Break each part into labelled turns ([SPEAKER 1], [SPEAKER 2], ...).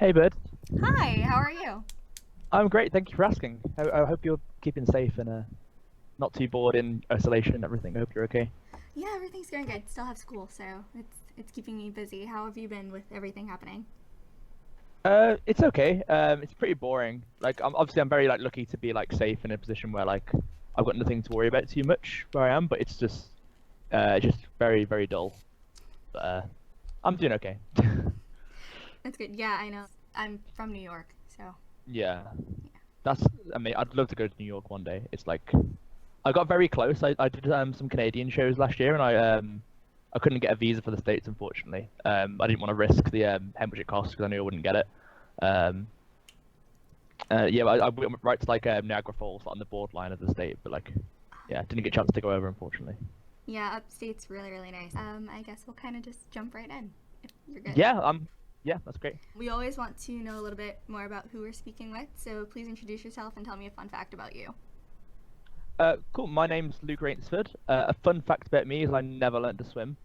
[SPEAKER 1] Hey, bud.
[SPEAKER 2] Hi, how are you?
[SPEAKER 1] I'm great. Thank you for asking. I hope you're keeping safe and not too bored in isolation and everything. I hope you're okay.
[SPEAKER 2] Yeah, everything's going good. Still have school, so it's keeping me busy. How have you been with everything happening?
[SPEAKER 1] It's okay. It's pretty boring. I'm very like lucky to be like safe in a position where like I've got nothing to worry about too much where I am, but it's just very very dull. But I'm doing okay.
[SPEAKER 2] That's good. Yeah, I know. I'm from New York, so
[SPEAKER 1] Yeah,
[SPEAKER 2] yeah.
[SPEAKER 1] that's. I mean, I'd love to go to New York one day. It's like I got very close. I did some Canadian shows last year, and I couldn't get a visa for the States, unfortunately. I didn't want to risk the how much it cost because I knew I wouldn't get it. Um, yeah, I went right to like Niagara Falls on the borderline of the state, but like, yeah, didn't get a chance to go over, unfortunately.
[SPEAKER 2] Yeah, upstate's really, really nice. I guess we'll kind of just jump right in if you're good.
[SPEAKER 1] Yeah, yeah, that's great.
[SPEAKER 2] We always want to know a little bit more about who we're speaking with, so please introduce yourself and tell me a fun fact about you.
[SPEAKER 1] Cool. My name's Luke Rainsford. A fun fact about me is I never learned to swim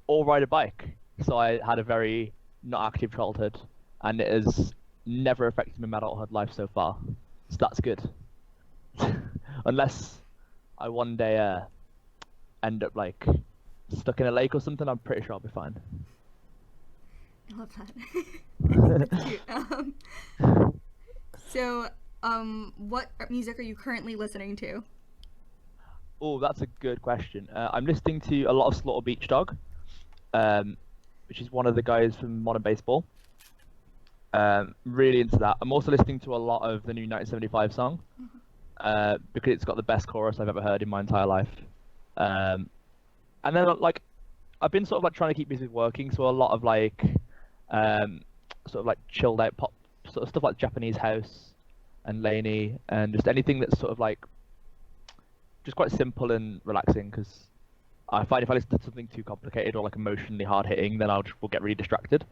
[SPEAKER 1] or ride a bike, so I had a very not active childhood, and it has never affected my adulthood life so far. So that's good. Unless I one day end up like stuck in a lake or something, I'm pretty sure I'll be fine.
[SPEAKER 2] I love that. I think that's cute. So, what music are you currently listening to?
[SPEAKER 1] Oh, that's a good question. I'm listening to a lot of Slaughter Beach Dog, um, which is one of the guys from Modern Baseball. Really into that. I'm also listening to a lot of the new 1975 song, because it's got the best chorus I've ever heard in my entire life. Um, and then like I've been sort of like trying to keep busy working, so a lot of like um, sort of like chilled out pop sort of stuff like Japanese house and Laney and just anything that's sort of like just quite simple and relaxing because I find if I listen to something too complicated or like emotionally hard hitting, then will get really distracted.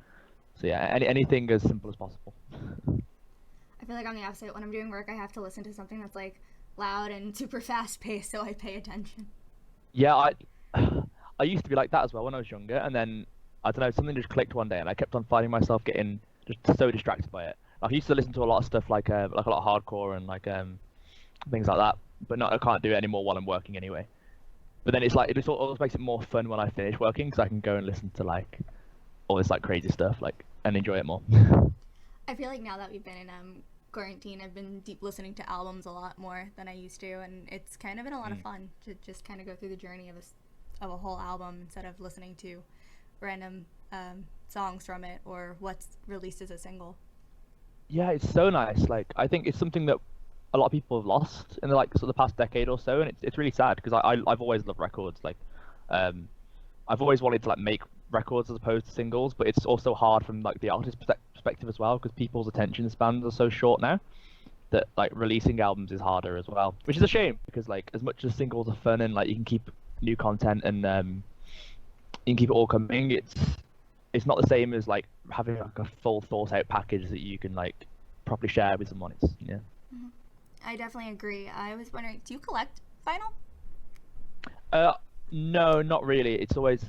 [SPEAKER 1] So yeah, anything as simple as possible.
[SPEAKER 2] I feel like I'm the opposite. When I'm doing work, I have to listen to something that's like loud and super fast paced, so I pay attention.
[SPEAKER 1] Yeah, I used to be like that as well when I was younger, and then I don't know, something just clicked one day, and I kept on finding myself getting just so distracted by it. Like, I used to listen to a lot of stuff like a lot of hardcore and like things like that, but no, I can't do it anymore while I'm working anyway. But then it's like it just always makes it more fun when I finish working because I can go and listen to like all this like crazy stuff like and enjoy it more.
[SPEAKER 2] I feel like now that we've been in quarantine, I've been deep listening to albums a lot more than I used to, and it's kind of been a lot of
[SPEAKER 1] Mm.
[SPEAKER 2] fun to just kind of go through the journey of a whole album instead of listening to random songs from it or what's released as a single.
[SPEAKER 1] Yeah, it's so nice. Like I think it's something that a lot of people have lost in the like sort of the past decade or so, and it's really sad because I've always loved records. Like, um, I've always wanted to like make records as opposed to singles, but it's also hard from like the artist perspective as well because people's attention spans are so short now that like releasing albums is harder as well, which is a shame because like as much as singles are fun and like you can keep new content and you can keep it all coming, it's not the same as like having like a full thought out package that you can like properly share with someone. It's yeah.
[SPEAKER 2] Mm-hmm. I definitely agree. I was wondering, do you collect vinyl?
[SPEAKER 1] Uh, no, not really. It's always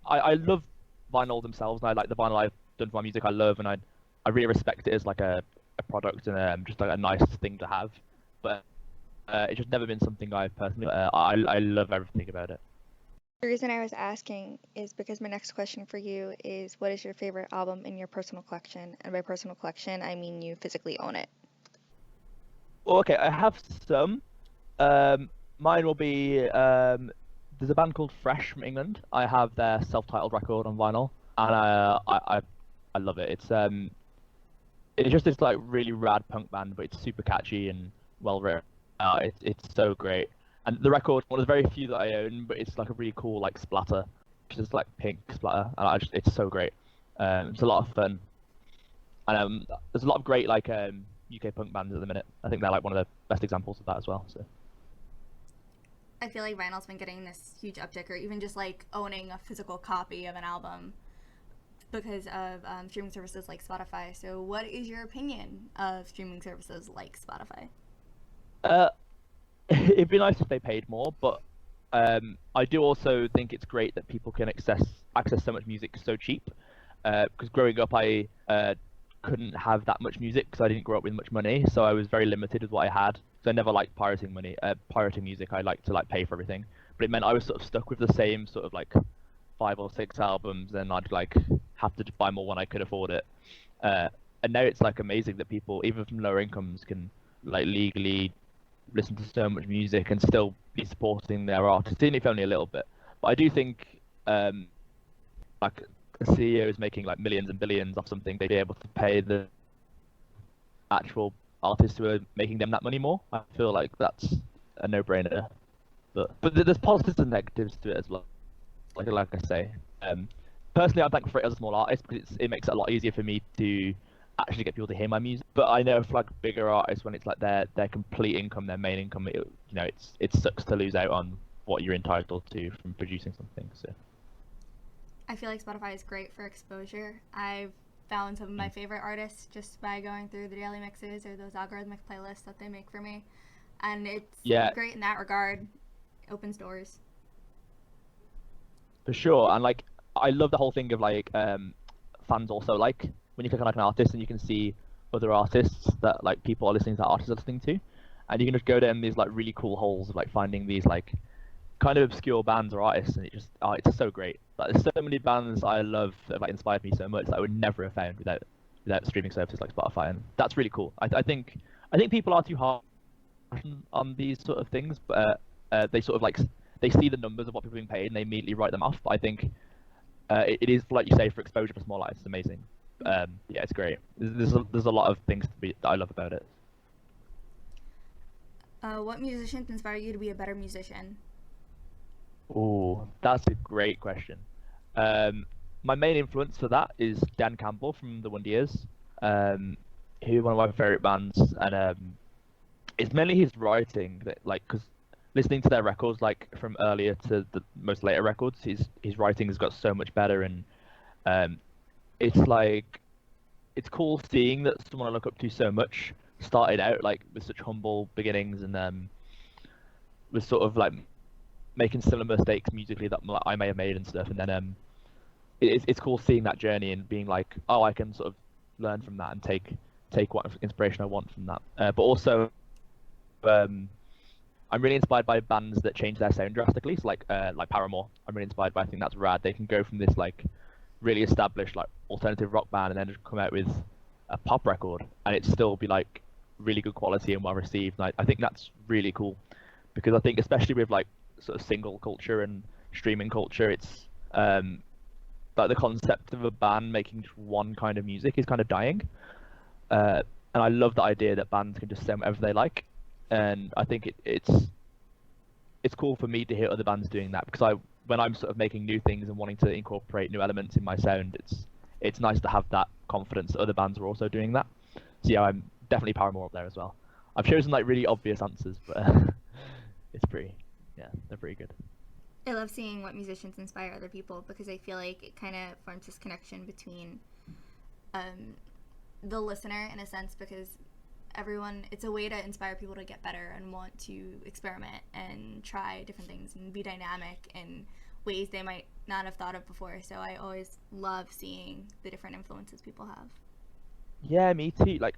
[SPEAKER 1] I love vinyl themselves, and I like the vinyl I've done for my music. I love, and I really respect it as like a product and just like a nice thing to have. But it's just never been something I've personally. I love everything about it.
[SPEAKER 3] The reason I was asking is because my next question for you is what is your favorite album in your personal collection? And by personal collection, I mean you physically own it.
[SPEAKER 1] Well, okay, I have some. Mine will be there's a band called Fresh from England. I have their self-titled record on vinyl, and I love it. It's just this like really rad punk band, but it's super catchy and well written. It's so great. And the record, one of the very few that I own, but it's like a really cool like splatter, just like pink splatter, and it's so great. It's a lot of fun, and there's a lot of great like UK punk bands at the minute. I think they're like one of the best examples of that as well. So
[SPEAKER 2] I feel like vinyl's been getting this huge uptick, or even just like owning a physical copy of an album because of streaming services like Spotify. So, what is your opinion of streaming services like Spotify?
[SPEAKER 1] uh, it'd be nice if they paid more, but I do also think it's great that people can access so much music so cheap. because growing up I couldn't have that much music because I didn't grow up with much money, so I was very limited with what I had. So I never liked pirating music. I liked to like pay for everything, but it meant I was sort of stuck with the same sort of like 5 or 6 albums, and I'd like have to buy more when I could afford it. And now it's like amazing that people, even from lower incomes, can like legally listen to so much music and still be supporting their artists, even if only a little bit. But I do think like a CEO is making like millions and billions off something, they'd be able to pay the actual artists who are making them that money more. I feel like that's a no-brainer. But there's positives and negatives to it as well. Like I say, personally, I'm thankful for it as a small artist because it makes it a lot easier for me to actually get people to hear my music. But I know for like bigger artists, when it's like their complete income, their main income, it sucks to lose out on what you're entitled to from producing something. So
[SPEAKER 2] I feel like Spotify is great for exposure. I've found some of my favorite artists just by going through the daily mixes or those algorithmic playlists that they make for me, and it's great in that regard. It opens doors.
[SPEAKER 1] For sure, and like I love the whole thing of like fans also like when you click on like an artist and you can see other artists that like people are listening to, artists are listening to, and you can just go down these like really cool holes of like finding these like kind of obscure bands or artists, and it's so great. Like there's so many bands I love that have like inspired me so much that I would never have found without streaming services like Spotify, and that's really cool. I think people are too hard on these sort of things, but they sort of like they see the numbers of what people are being paid and they immediately write them off. But I think it is, like you say, for exposure for small artists, it's amazing. Yeah, it's great. There's a lot of things that I love about it.
[SPEAKER 2] What musicians inspire you to be a better musician?
[SPEAKER 1] Oh, that's a great question. My main influence for that is Dan Campbell from the Wonder Years, who's one of my favorite bands, and it's mainly his writing that, like, because listening to their records, like from earlier to the most later records, his writing has got so much better, and it's cool seeing that someone I look up to so much started out like with such humble beginnings, and was sort of like making similar mistakes musically that I may have made and stuff, and then it's cool seeing that journey and being like, oh, I can sort of learn from that and take what inspiration I want from that. But also, I'm really inspired by bands that change their sound drastically. So like Paramore, I'm really inspired by. I think that's rad. They can go from this like really established like alternative rock band and then just come out with a pop record and it still be like really good quality and well received. And I think that's really cool because I think especially with like sort of single culture and streaming culture, it's like the concept of a band making just one kind of music is kind of dying. And I love the idea that bands can just sound whatever they like. And I think it's cool for me to hear other bands doing that because when I'm sort of making new things and wanting to incorporate new elements in my sound, it's nice to have that confidence that other bands are also doing that. So yeah, I'm definitely Paramore up there as well. I've chosen like really obvious answers, but they're pretty good.
[SPEAKER 2] I love seeing what musicians inspire other people because I feel like it kind of forms this connection between the listener in a sense because it's a way to inspire people to get better and want to experiment and try different things and be dynamic in ways they might not have thought of before. So I always love seeing the different influences people have.
[SPEAKER 1] Yeah, me too. Like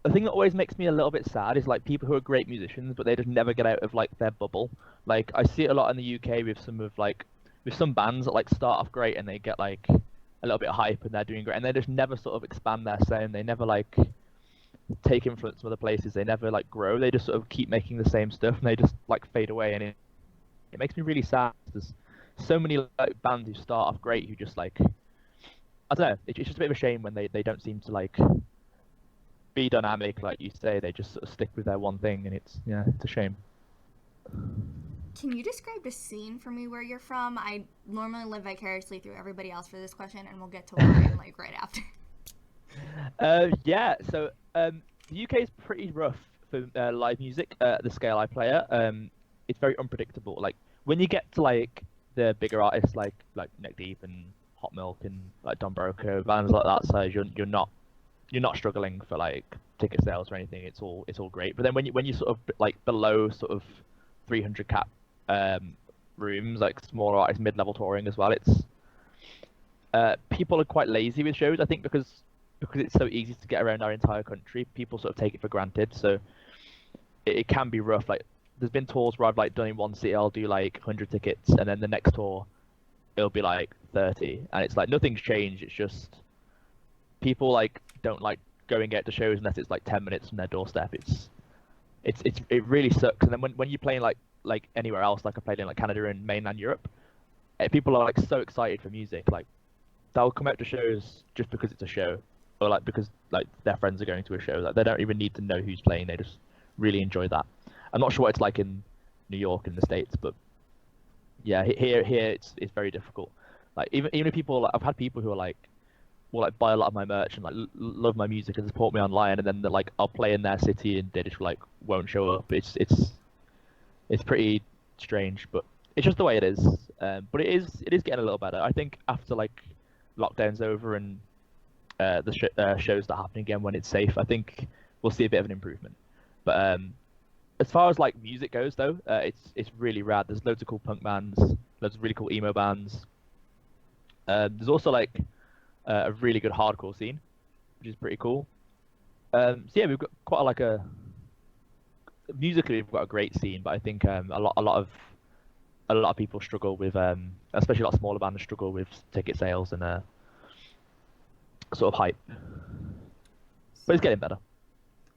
[SPEAKER 1] the thing that always makes me a little bit sad is like people who are great musicians but they just never get out of like their bubble. Like I see it a lot in the UK with some bands that like start off great and they get like a little bit of hype and they're doing great and they just never sort of expand their sound. They never like take influence from other places. They never like grow. They just sort of keep making the same stuff and they just like fade away, and it makes me really sad. There's so many like bands who start off great who just like, I don't know, it's just a bit of a shame when they don't seem to like be dynamic like you say. They just sort of stick with their one thing, and it's a shame.
[SPEAKER 2] Can you describe the scene for me where you're from? I normally live vicariously through everybody else for this question, and we'll get to where I am like right after.
[SPEAKER 1] So the UK is pretty rough for live music at the scale I play at. It's very unpredictable. Like when you get to like the bigger artists like Neck Deep and Hot Milk and like Don Broco, bands like that size, you're not struggling for like ticket sales or anything. It's all great. But then when you sort of like below sort of 300 cap rooms, like smaller artists, mid-level touring as well, People are quite lazy with shows, I think, because it's so easy to get around our entire country. People sort of take it for granted, so it can be rough. Like, there's been tours where I've like done in one city, I'll do like 100 tickets, and then the next tour it'll be like 30, and it's like nothing's changed. It's just people like don't like going out to shows unless it's like 10 minutes from their doorstep. It really sucks. And then when you play in like anywhere else, like I played in like Canada and mainland Europe, people are like so excited for music. Like they'll come out to shows just because it's a show, or like because like their friends are going to a show. Like they don't even need to know who's playing. They just really enjoy that. I'm not sure what it's like in New York in the States, but yeah, here it's very difficult. Like even if people, like, I've had people who are like will like buy a lot of my merch and like love my music and support me online, and then they're like I'll play in their city and they just like won't show up. It's pretty strange, but it's just the way it is. But it is getting a little better. I think after like lockdown's over and the shows that happen again when it's safe, I think we'll see a bit of an improvement. But as far as like music goes, though, it's really rad. There's loads of cool punk bands, loads of really cool emo bands. There's also like a really good hardcore scene, which is pretty cool. So yeah, we've got quite like a musically we've got a great scene, but I think a lot of people struggle with especially a lot of smaller bands struggle with ticket sales and sort of hype. But it's getting better.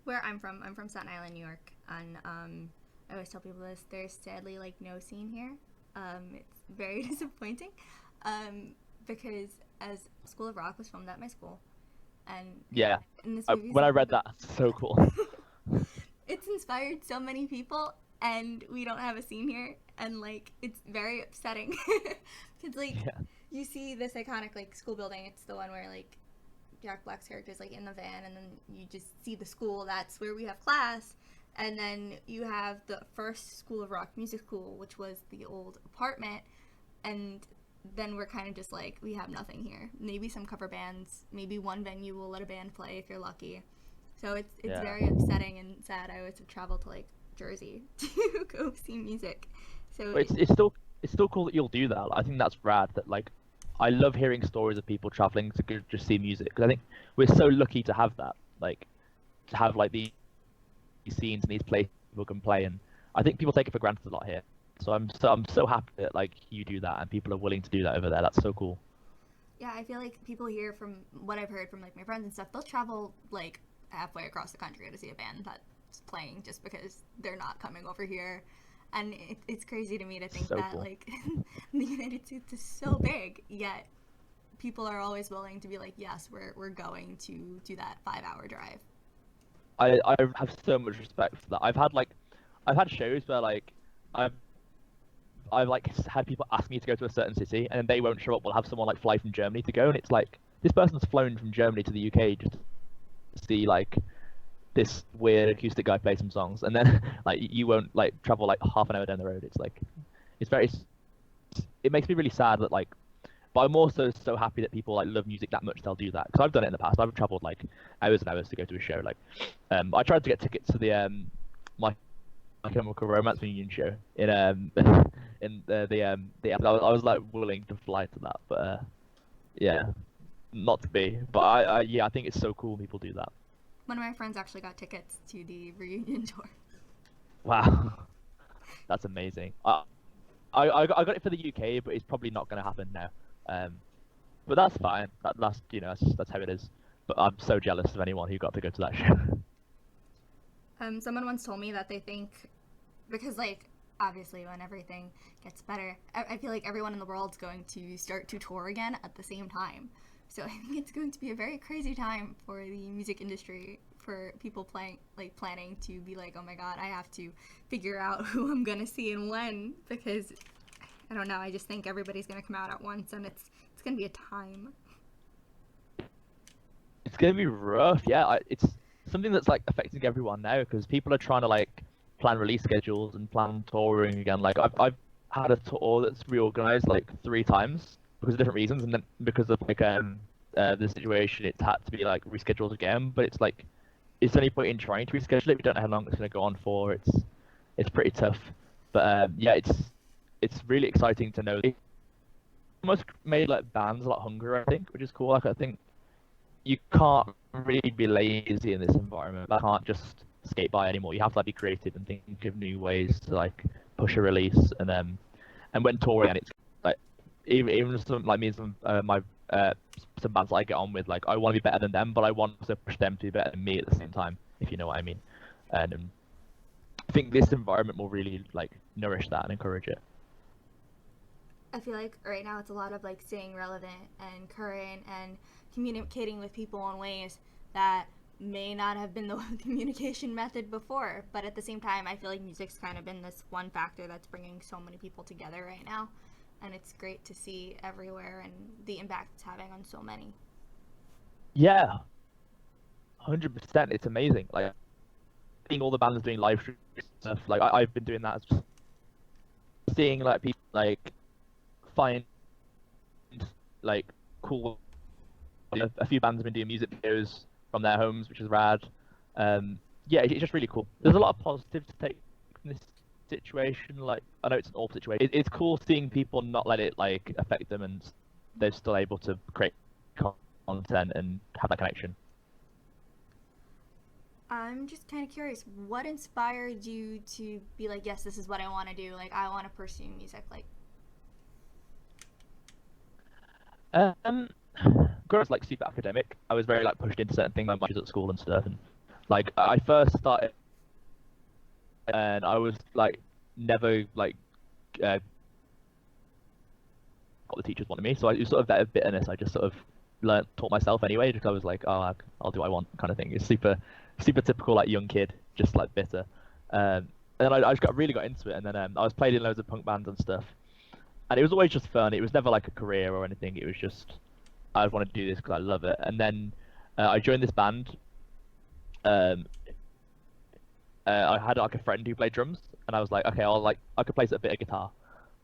[SPEAKER 2] Where I'm from Staten Island, New York, and I always tell people this. There's sadly like no scene here. It's very disappointing, because as School of Rock was filmed at my school, and
[SPEAKER 1] Yeah,
[SPEAKER 2] in this
[SPEAKER 1] when I read that, it's so cool.
[SPEAKER 2] it's inspired so many people, and we don't have a scene here, and like it's very upsetting. Because like you see this iconic like school building. It's the one where like Jack Black's character is like in the van, and then you just see the school. That's where we have class. And then you have the first School of Rock music school, which was the old apartment, and then we're kind of just like, we have nothing here. Maybe some cover bands, maybe one venue will let a band play if you're lucky. So it's very upsetting and sad. I always have traveled to like Jersey to go see music. So
[SPEAKER 1] it's still cool that you'll do that. I think that's rad. That like I love hearing stories of people traveling to go just see music, because I think we're so lucky to have that. Like to have like these scenes and these places people can play, and I think people take it for granted a lot here. So I'm so happy that like you do that and people are willing to do that over there. That's so cool.
[SPEAKER 2] Yeah, I feel like people here, from what I've heard from like my friends and stuff, they'll travel like halfway across the country to see a band that's playing just because they're not coming over here. And it's crazy to me to think
[SPEAKER 1] So
[SPEAKER 2] that
[SPEAKER 1] cool.
[SPEAKER 2] like the United States is so big, yet people are always willing to be like, yes, we're going to do that 5-hour drive.
[SPEAKER 1] I have so much respect for that. I've had shows where like I've like had people ask me to go to a certain city and then they won't show up. We'll have someone like fly from Germany to go, and it's like this person's flown from Germany to the UK just to see like this weird acoustic guy play some songs, and then like you won't like travel like half an hour down the road. It's like it makes me really sad that like, but I'm also so happy that people like love music that much they'll do that, because I've done it in the past. I've traveled like hours and hours to go to a show. Like I tried to get tickets to the My Chemical Romance reunion show in in the I was like willing to fly to that, but yeah, not to be. But I think it's so cool when people do that.
[SPEAKER 2] One of my friends actually got tickets to the reunion tour.
[SPEAKER 1] Wow, that's amazing. I got it for the UK, but it's probably not going to happen now. But that's fine. That's that's how it is. But I'm so jealous of anyone who got to go to that show.
[SPEAKER 2] Someone once told me that they think, because like obviously when everything gets better, I feel like everyone in the world's going to start to tour again at the same time. So I think it's going to be a very crazy time for the music industry, for people planning to be like, oh my god, I have to figure out who I'm gonna see and when, because I don't know, I just think everybody's gonna come out at once, and it's gonna be a time.
[SPEAKER 1] It's gonna be rough. Yeah, it's something that's like affecting everyone now, because people are trying to like plan release schedules and plan touring again. Like I've had a tour that's reorganized like 3 times because of different reasons, and then because of like the situation, it's had to be like rescheduled again. But it's like, is there any point in trying to reschedule it? We don't know how long it's gonna go on for. It's pretty tough. But yeah, it's really exciting to know almost made like bands a lot hungrier, I think, which is cool. Like I think you can't really be lazy in this environment. I can't just skate by anymore. You have to like be creative and think of new ways to like push a release. And when touring, and it's like even some like me and some bands that I get on with, like I want to be better than them, but I want to push them to be better than me at the same time, if you know what I mean. And I think this environment will really like nourish that and encourage it.
[SPEAKER 2] I feel like right now it's a lot of like staying relevant and current and communicating with people in ways that may not have been the communication method before. But at the same time, I feel like music's kind of been this one factor that's bringing so many people together right now. And it's great to see everywhere and the impact it's having on so many.
[SPEAKER 1] Yeah, 100%. It's amazing. Like seeing all the bands doing live stream stuff. Like I've been doing that. Just seeing like people like find like cool. A few bands have been doing music videos from their homes, which is rad. Yeah, it's just really cool. There's a lot of positives to take from this situation. Like I know it's an awful situation. It's cool seeing people not let it like affect them, and they're still able to create content and have that connection.
[SPEAKER 2] I'm just kind of curious, what inspired you to be like, yes, this is what I want to do. Like I want to pursue music. Like,
[SPEAKER 1] growing up like super academic, I was very like pushed into certain things like matches at school and stuff. And like I first started, and I was like never like what the teachers wanted me. So it was sort of that bitterness. I just sort of taught myself anyway, just 'cause I was like, oh, I'll do what I want kind of thing. It's super typical like young kid, just like bitter. And then I just really got into it, and then I was played in loads of punk bands and stuff. And it was always just fun. It was never like a career or anything. It was just I want to do this because I love it. And then I joined this band. I had like a friend who played drums, and I was like, okay, I could play a bit of guitar,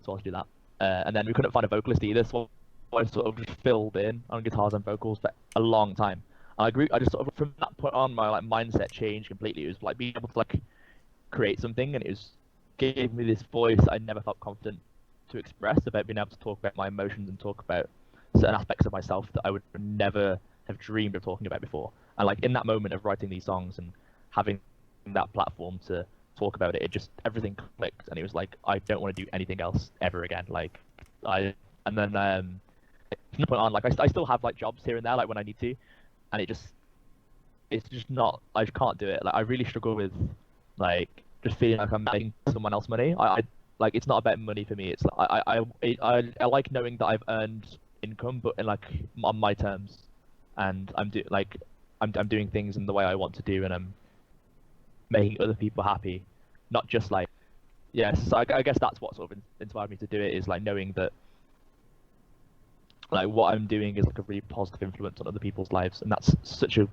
[SPEAKER 1] so I'll do that. And then we couldn't find a vocalist either, so I sort of just filled in on guitars and vocals for a long time. And I just sort of from that point on, my like mindset changed completely. It was like being able to like create something, and it gave me this voice I never felt confident to express, about being able to talk about my emotions and talk about certain aspects of myself that I would never have dreamed of talking about before. And like in that moment of writing these songs and having that platform to talk about it, everything clicked, and it was like I don't want to do anything else ever again. Like from that point on, like I still have like jobs here and there, like when I need to, and it's just not, I just can't do it. Like I really struggle with like just feeling like I'm making someone else money. I like it's not about money for me. It's like I like knowing that I've earned income, but in like on my terms, and I'm doing things in the way I want to do, and I'm making other people happy, not just like So I guess that's what sort of inspired me to do it, is like knowing that like what I'm doing is like a really positive influence on other people's lives, and that's such an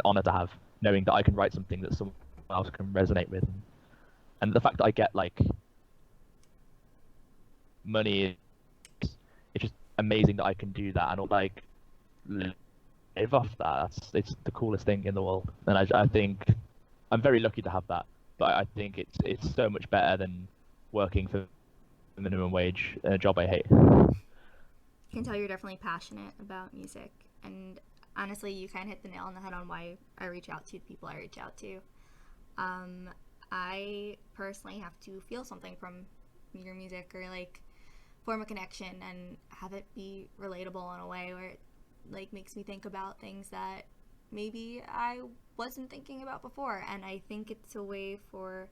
[SPEAKER 1] honor to have, knowing that I can write something that someone else can resonate with, and the fact that I get like money, it's just amazing that I can do that and like live off that. It's the coolest thing in the world, and I think I'm very lucky to have that. But I think it's so much better than working for the minimum wage in a job I hate.
[SPEAKER 2] I can tell you're definitely passionate about music, and honestly, you kind of hit the nail on the head on why I reach out to the people I reach out to. I personally have to feel something from your music, or like form a connection and have it be relatable in a way where it like makes me think about things that maybe I wasn't thinking about before. And I think it's a way for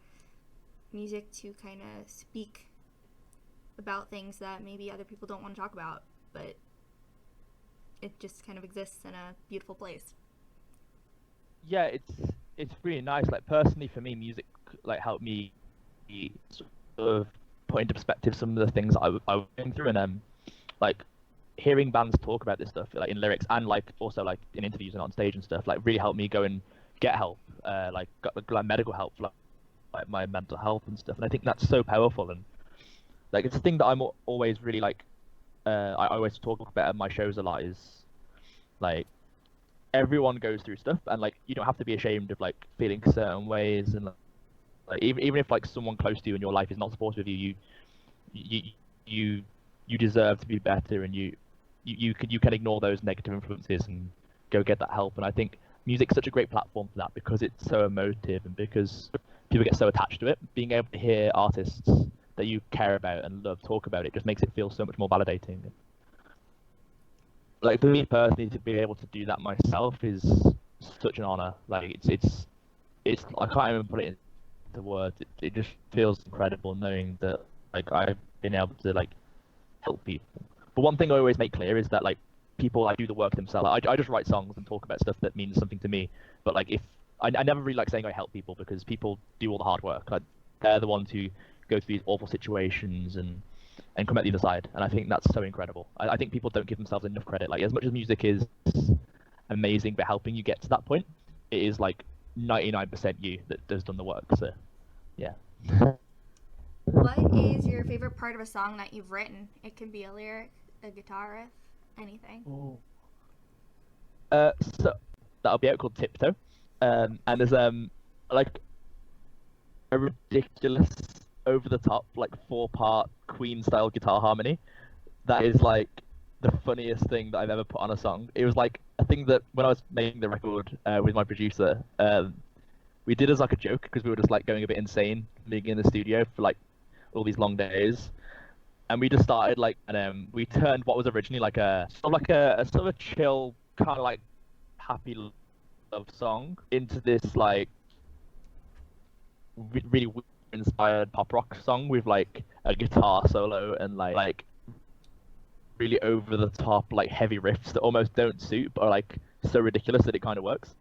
[SPEAKER 2] music to kind of speak about things that maybe other people don't want to talk about, but it just kind of exists in a beautiful place.
[SPEAKER 1] Yeah, it's really nice. Like personally for me, music like helped me sort of put into perspective some of the things I was going through, and like hearing bands talk about this stuff like in lyrics and like also like in interviews and on stage and stuff, like really helped me go and get help, like got like medical help for like my mental health and stuff. And I think that's so powerful, and like it's a thing that I'm always really like I always talk about at my shows a lot, is like everyone goes through stuff, and like you don't have to be ashamed of like feeling certain ways, and like even if like someone close to you in your life is not supportive of you, you you deserve to be better, and you can ignore those negative influences and go get that help. And I think music's such a great platform for that because it's so emotive and because people get so attached to it. Being able to hear artists that you care about and love talk about it just makes it feel so much more validating. Like for me personally, to be able to do that myself is such an honor. Like it's I can't even put it into words. It just feels incredible knowing that like I've been able to like help people. But one thing I always make clear is that like people like do the work themselves. I just write songs and talk about stuff that means something to me. But like if I never really like saying I help people because people do all the hard work. Like they're the ones who go through these awful situations and come out the other side. And I think that's so incredible. I think people don't give themselves enough credit. Like as much as music is amazing for helping you get to that point, it is like 99% you that has done the work. So yeah.
[SPEAKER 2] What is your favorite part of a song that you've written? It could be a lyric, a guitar riff, anything.
[SPEAKER 1] So that'll be out called Tiptoe. And there's like a ridiculous over the top like 4-part Queen style guitar harmony that is like the funniest thing that I've ever put on a song. It was like a thing that when I was making the record with my producer, we did as like a joke because we were just like going a bit insane being in the studio for like all these long days, and we just started like and we turned what was originally like a sort of a chill kind of like happy love song into this like really inspired pop rock song with like a guitar solo and like really over the top like heavy riffs that almost don't suit but are like so ridiculous that it kind of works.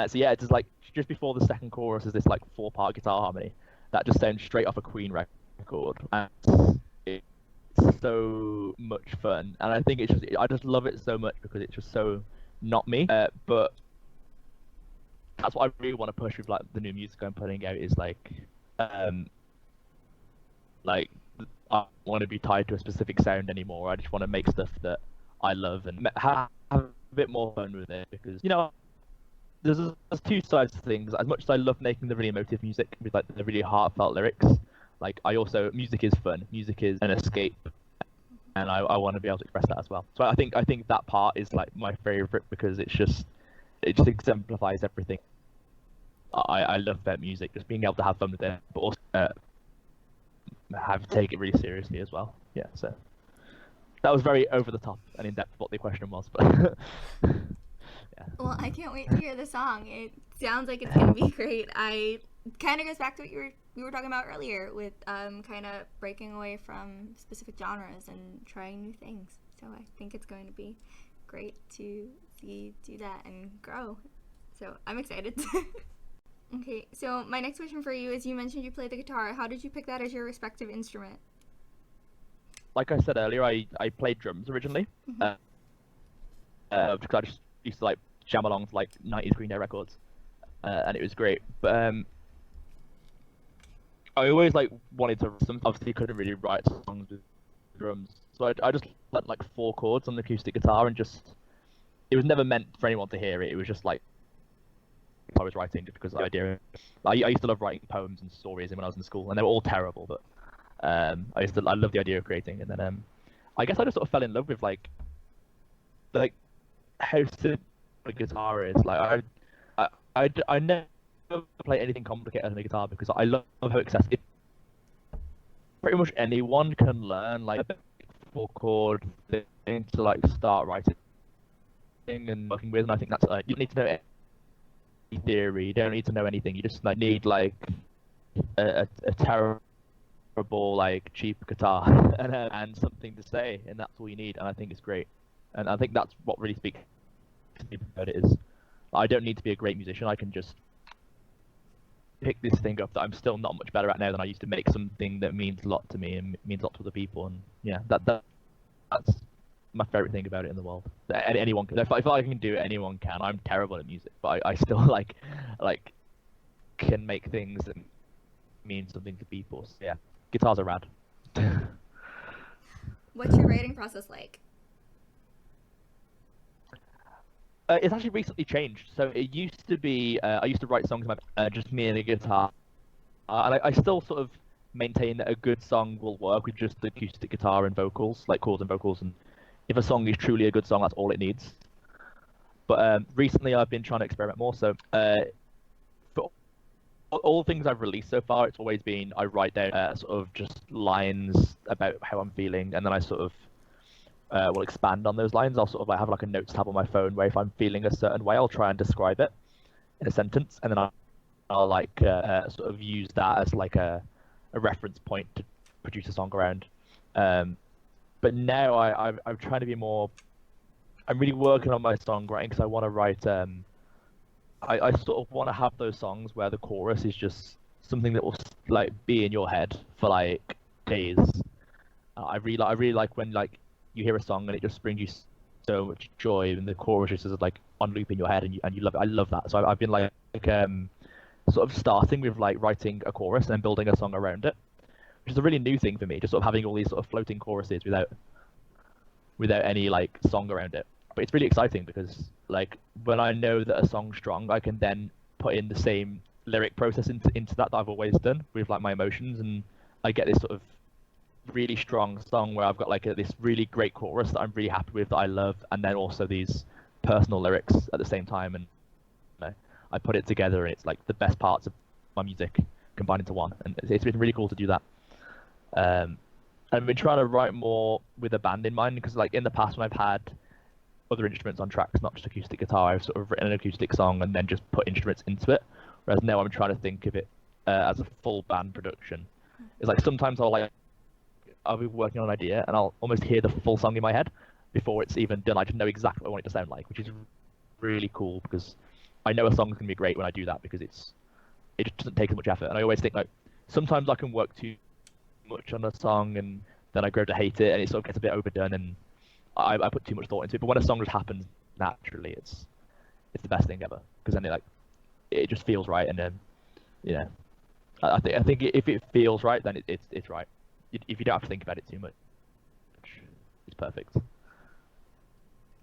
[SPEAKER 1] So yeah, it's just like just before the second chorus is this like 4-part guitar harmony that just sounds straight off a Queen record, and it's so much fun. And I think I just love it so much because it's just so not me. But that's what I really want to push with like the new music I'm putting out is like I don't want to be tied to a specific sound anymore. I just want to make stuff that I love and have a bit more fun with it because there's two sides to things. As much as I love making the really emotive music with like the really heartfelt lyrics, like music is fun. Music is an escape, and I want to be able to express that as well. So I think that part is like my favorite because it just exemplifies everything I love about music. Just being able to have fun with it, but also take it really seriously as well. Yeah. So that was very over the top and in depth what the question was, but. Yeah.
[SPEAKER 2] Well, I can't wait to hear the song. It sounds like it's gonna be great. I kind of goes back to what we were talking about earlier with kind of breaking away from specific genres and trying new things. So I think it's going to be great to see do that and grow. So I'm excited. Okay, so my next question for you is: you mentioned you play the guitar. How did you pick that as your respective instrument?
[SPEAKER 1] Like I said earlier, I played drums originally. Because I just used to like jam along to like 90s Green Day records, and it was great. But I always like wanted to. Obviously, couldn't really write songs with drums, so I just learned like 4 chords on the acoustic guitar, and just it was never meant for anyone to hear it. It was just like I was writing just because of the idea. I used to love writing poems and stories when I was in school, and they were all terrible. But I love the idea of creating, and then I guess I just sort of fell in love with like how simple a guitar is. Like I never play anything complicated on a guitar because I love how accessible. Pretty much anyone can learn like a 4-chord thing to like start writing and working with, and I think that's like you don't need to know any theory. You don't need to know anything. You just like need like a terrible like cheap guitar and something to say, and that's all you need. And I think it's great. And I think that's what really speaks to me about it is I don't need to be a great musician. I can just pick this thing up that I'm still not much better at now than I used to, make something that means a lot to me and means a lot to other people. And yeah, that's my favorite thing about it in the world. Anyone can. If I can do it, anyone can. I'm terrible at music, but I still like can make things that mean something to people. So yeah, guitars are rad.
[SPEAKER 2] What's your writing process like?
[SPEAKER 1] It's actually recently changed. So it used to be I used to write songs just me and a guitar, and I still sort of maintain that a good song will work with just the acoustic guitar and vocals, like chords and vocals, and if a song is truly a good song, that's all it needs. But recently I've been trying to experiment more. So for all the things I've released so far, it's always been I write down sort of just lines about how I'm feeling, and then I sort of will expand on those lines. I'll sort of like have like a notes tab on my phone where if I'm feeling a certain way, I'll try and describe it in a sentence, and then I'll like sort of use that as like a reference point to produce a song around. But now I'm trying to be more. I'm really working on my songwriting because I want to write. I sort of want to have those songs where the chorus is just something that will like be in your head for like days. I really like when like you hear a song and it just brings you so much joy, and the chorus just is like on loop in your head, and you love it. I love that. So I've been like sort of starting with like writing a chorus and then building a song around it, which is a really new thing for me. Just sort of having all these sort of floating choruses without any like song around it. But it's really exciting because like when I know that a song's strong, I can then put in the same lyric process into that I've always done with like my emotions, and I get this sort of really strong song where I've got like this really great chorus that I'm really happy with, that I love, and then also these personal lyrics at the same time, and you know, I put it together, and it's like the best parts of my music combined into one, and it's been really cool to do that. I've been trying to write more with a band in mind, because like in the past when I've had other instruments on tracks, not just acoustic guitar, I've sort of written an acoustic song and then just put instruments into it. Whereas now I'm trying to think of it as a full band production. It's like sometimes I'll be working on an idea and I'll almost hear the full song in my head before it's even done. I just know exactly what I want it to sound like, which is really cool, because I know a song's gonna be great when I do that, because it just doesn't take as much effort. And I always think like sometimes I can work too much on a song and then I grow to hate it and it sort of gets a bit overdone and I put too much thought into it. But when a song just happens naturally, it's the best thing ever, because then it just feels right, and then I think if it feels right, then it's right. If you don't have to think about it too much, it's perfect.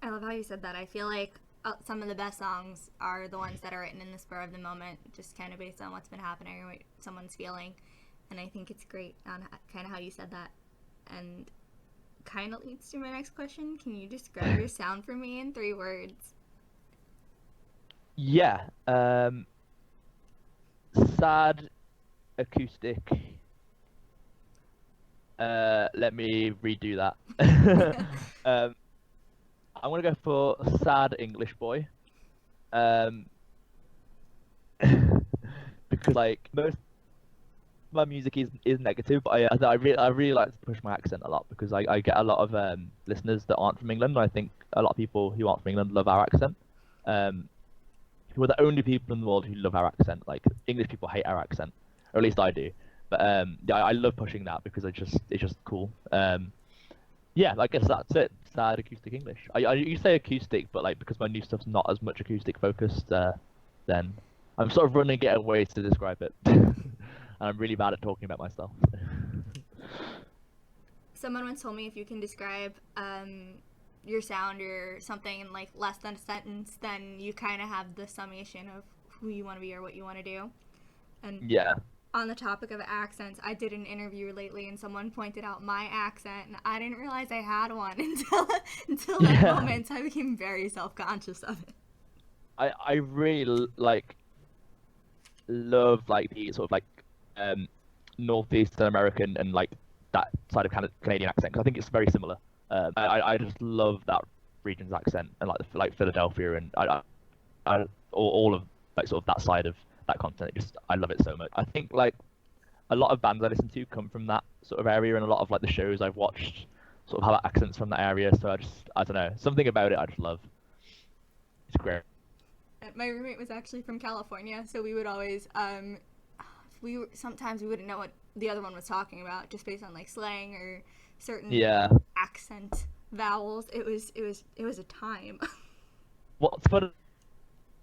[SPEAKER 2] I love how you said that. I feel like some of the best songs are the ones that are written in the spur of the moment, just kind of based on what's been happening or what someone's feeling. And I think it's great on kind of how you said that. And kind of leads to my next question. Can you describe your sound for me in 3 words?
[SPEAKER 1] Yeah. Sad, acoustic. Let me redo that. I'm gonna go for sad English boy. Because like most my music is negative, but I really like to push my accent a lot, because I get a lot of listeners that aren't from England, and I think a lot of people who aren't from England love our accent. We're the only people in the world who love our accent. Like English people hate our accent, or at least I do. But yeah, I love pushing that because it's just cool. Yeah, I guess that's it. Sad acoustic English. You say acoustic, but like because my new stuff's not as much acoustic focused, then I'm sort of running out of ways to describe it. And I'm really bad at talking about myself.
[SPEAKER 2] Someone once told me if you can describe your sound or something in like less than a sentence, then you kind of have the summation of who you want to be or what you want to do. And
[SPEAKER 1] yeah.
[SPEAKER 2] On the topic of accents, I did an interview lately and someone pointed out my accent, and I didn't realize I had one until that moment, so I became very self-conscious of it.
[SPEAKER 1] I really love like the sort of like Northeastern American and like that side of Canadian accent, because I think it's very similar. I just love that region's accent, and like Philadelphia, and all of like sort of that side of that continent. I love it so much. I think like a lot of bands I listen to come from that sort of area, and a lot of like the shows I've watched sort of have accents from that area. So I don't know, something about it I just love. It's great.
[SPEAKER 2] My roommate was actually from California, so we would always sometimes we wouldn't know what the other one was talking about just based on like slang or certain accent vowels. It was a time.
[SPEAKER 1] What's fun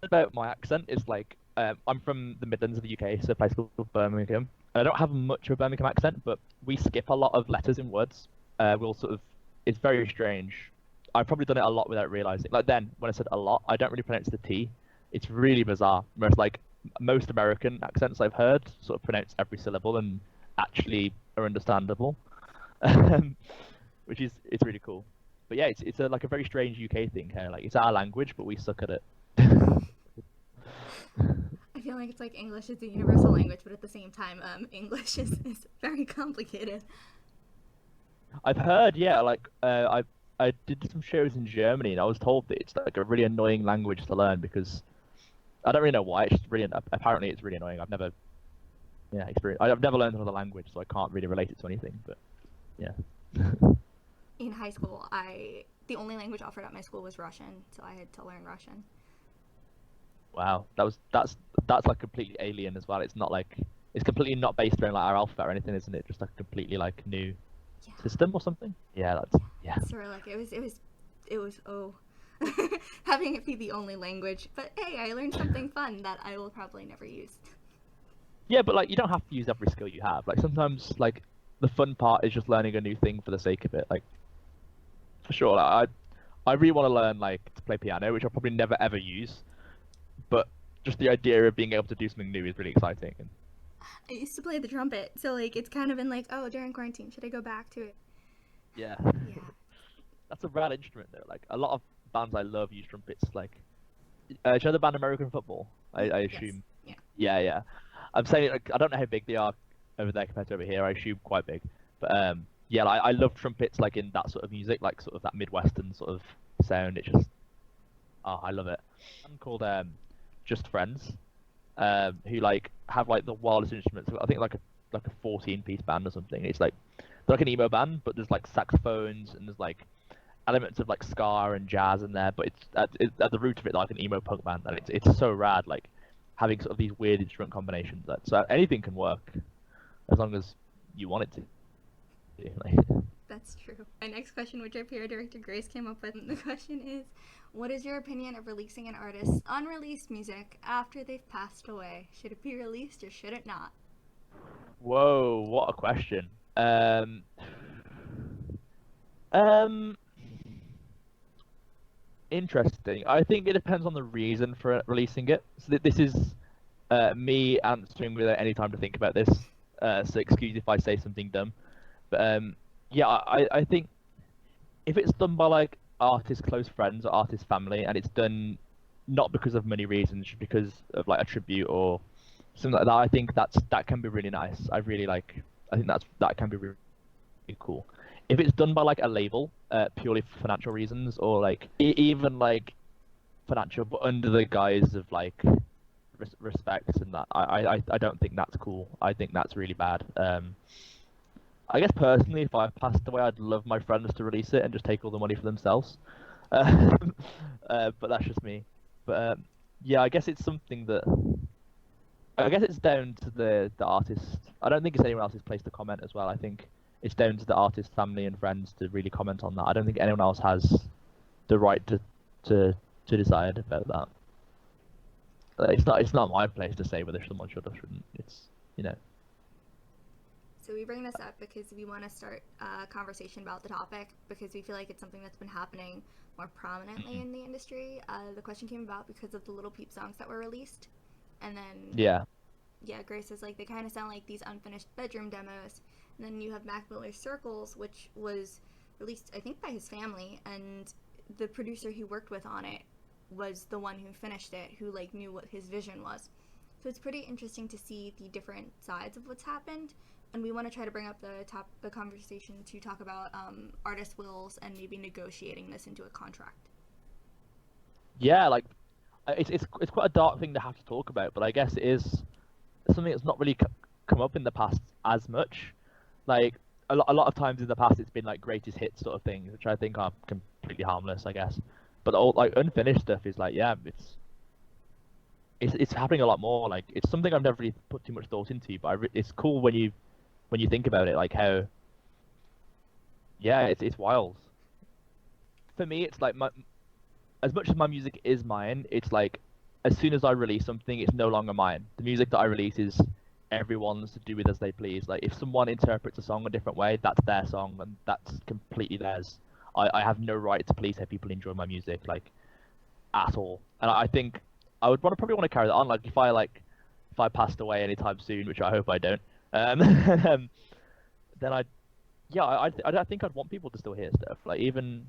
[SPEAKER 1] about my accent is like I'm from the Midlands of the UK, so a place called Birmingham, and I don't have much of a Birmingham accent, but we skip a lot of letters in words. It's very strange. I've probably done it a lot without realizing. Like then, when I said a lot, I don't really pronounce the T. It's really bizarre. Whereas like most American accents I've heard sort of pronounce every syllable, and actually are understandable, which is it's really cool. But yeah, it's like a very strange UK thing here. Like it's our language, but we suck at it.
[SPEAKER 2] I feel like it's like English is the universal language, but at the same time, English is very complicated.
[SPEAKER 1] I've heard, yeah, like I did some shows in Germany, and I was told that it's like a really annoying language to learn because I don't really know why. It's just really apparently it's really annoying. I've never experienced. I've never learned another language, so I can't really relate it to anything. But yeah.
[SPEAKER 2] In high school, the only language offered at my school was Russian, so I had to learn Russian.
[SPEAKER 1] Wow, that's like completely alien as well. It's not like it's completely not based around like our alphabet or anything, isn't it? Just like a completely like new system or something. Yeah, that's yeah.
[SPEAKER 2] Sort of like it was having it be the only language. But hey, I learned something fun that I will probably never use.
[SPEAKER 1] Yeah, but like you don't have to use every skill you have. Like sometimes like the fun part is just learning a new thing for the sake of it. Like for sure, like, I really want to learn like to play piano, which I'll probably never ever use. But just the idea of being able to do something new is really exciting. And
[SPEAKER 2] I used to play the trumpet, so like it's kind of been like, oh, during quarantine, should I go back to it?
[SPEAKER 1] yeah,
[SPEAKER 2] Yeah.
[SPEAKER 1] that's a rad instrument though. Like a lot of bands I love use trumpets. Like, do you know the band American Football? I assume.
[SPEAKER 2] Yes.
[SPEAKER 1] Yeah. I'm saying like I don't know how big they are over there compared to over here. I assume quite big. But yeah, like, I love trumpets like in that sort of music, like sort of that Midwestern sort of sound. It just I love it. I'm called Just Friends, who like have like the wildest instruments. I think like a 14-piece band or something. It's like they're like an emo band, but there's like saxophones and there's like elements of like ska and jazz in there. But it's at the root of it like an emo punk band, and it's so rad. Like having sort of these weird instrument combinations. So anything can work as long as you want it to. Like,
[SPEAKER 2] That's true. My next question, which our PR director Grace came up with, the question is, what is your opinion of releasing an artist's unreleased music after they've passed away? Should it be released or should it not?
[SPEAKER 1] whoa, what a question. Interesting. I think it depends on the reason for releasing it. So this is me answering without any time to think about this. So excuse if I say something dumb. But yeah, I think if it's done by like artist close friends or artist family, and it's done not because of money reasons, just because of like a tribute or something like that, I think that can be really nice. I think that can be really cool. If it's done by like a label, purely for financial reasons, or like even like financial, but under the guise of like respect and that, I don't think that's cool. I think that's really bad. I guess personally, if I passed away, I'd love my friends to release it and just take all the money for themselves. But that's just me. But yeah, I guess it's something that I guess it's down to the artist. I don't think it's anyone else's place to comment as well. I think it's down to the artist, family, and friends to really comment on that. I don't think anyone else has the right to decide about that. It's not my place to say whether someone should or shouldn't. It's
[SPEAKER 2] So we bring this up because we want to start a conversation about the topic because we feel like it's something that's been happening more prominently in the industry. The question came about because of the Little Peep songs that were released. And then
[SPEAKER 1] yeah,
[SPEAKER 2] Grace is like, they kind of sound like these unfinished bedroom demos. And then you have Mac Miller's Circles, which was released, I think, by his family, and the producer he worked with on it was the one who finished it, who like knew what his vision was. So it's pretty interesting to see the different sides of what's happened, and we want to try to bring up the conversation to talk about artist wills and maybe negotiating this into a contract.
[SPEAKER 1] yeah, like it's quite a dark thing to have to talk about, but I guess it is something that's not really come up in the past as much. Like a lot of times in the past, it's been like greatest hits sort of things, which I think are completely harmless, I guess. But all like unfinished stuff is like, yeah, it's happening a lot more. Like it's something I've never really put too much thought into, but it's cool when you think about it, like how, yeah, it's wild. For me, it's like as much as my music is mine, it's like as soon as I release something, it's no longer mine. The music that I release is everyone's to do with as they please. Like if someone interprets a song a different way, that's their song and that's completely theirs. I have no right to police how people enjoy my music, like at all. And I think I would probably want to carry that on. Like if I passed away anytime soon, which I hope I don't, um, then I think I'd want people to still hear stuff, like even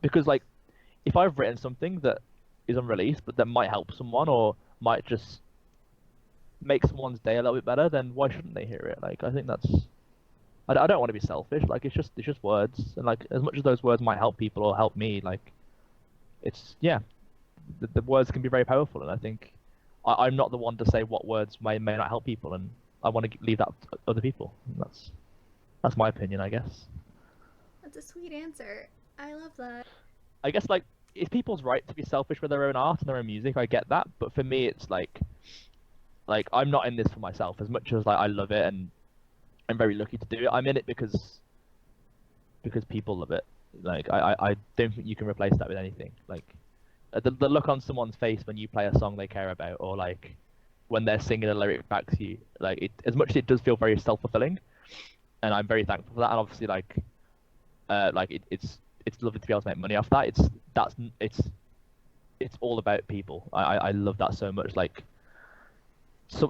[SPEAKER 1] because like if I've written something that is unreleased but that might help someone or might just make someone's day a little bit better, then why shouldn't they hear it? Like I think that's I don't want to be selfish. Like it's just words, and like as much as those words might help people or help me, like it's yeah, the words can be very powerful, and I think I'm not the one to say what words may not help people, and I want to leave that to other people. And that's my opinion, I guess.
[SPEAKER 2] That's a sweet answer. I love that.
[SPEAKER 1] I guess like it's people's right to be selfish with their own art and their own music. I get that, but for me, it's like I'm not in this for myself as much as like I love it and I'm very lucky to do it. I'm in it because people love it. Like I don't think you can replace that with anything. Like the look on someone's face when you play a song they care about, or like when they're singing a lyric back to you, like it as much as it does feel very self-fulfilling, and I'm very thankful for that. And obviously it's lovely to be able to make money off that. It's all about people. I love that so much. Like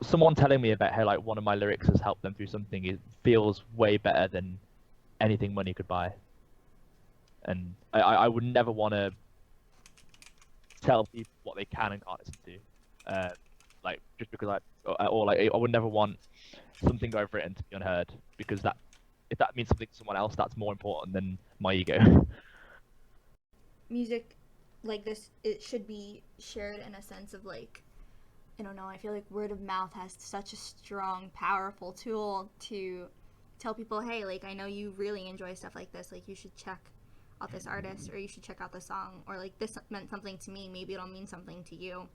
[SPEAKER 1] someone telling me about how like one of my lyrics has helped them through something, it feels way better than anything money could buy. And I would never want to tell people what they can and can't listen to, like just because I would never want something I've written to be unheard, because that if that means something to someone else, that's more important than my ego.
[SPEAKER 2] Music like this, it should be shared in a sense of like, I don't know, I feel like word of mouth has such a strong, powerful tool to tell people, hey, like, I know you really enjoy stuff like this, like, you should check out this artist, or you should check out this song, or like, this meant something to me, maybe it'll mean something to you.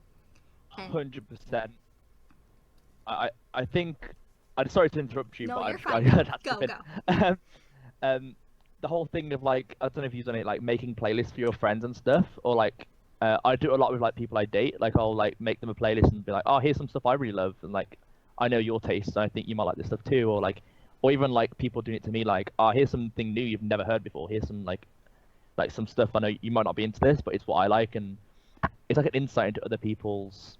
[SPEAKER 1] 100%. I think I'm sorry to interrupt you,
[SPEAKER 2] No,
[SPEAKER 1] but
[SPEAKER 2] you're fine. Go.
[SPEAKER 1] The whole thing of like, I don't know if you've done it, like making playlists for your friends and stuff, or like I do it a lot with like people I date. Like I'll like make them a playlist and be like, oh, here's some stuff I really love, and like I know your tastes, and I think you might like this stuff too. Or like, or even like people doing it to me, like, oh, here's something new you've never heard before. Here's some like some stuff I know you might not be into this, but it's what I like, and it's like an insight into other people's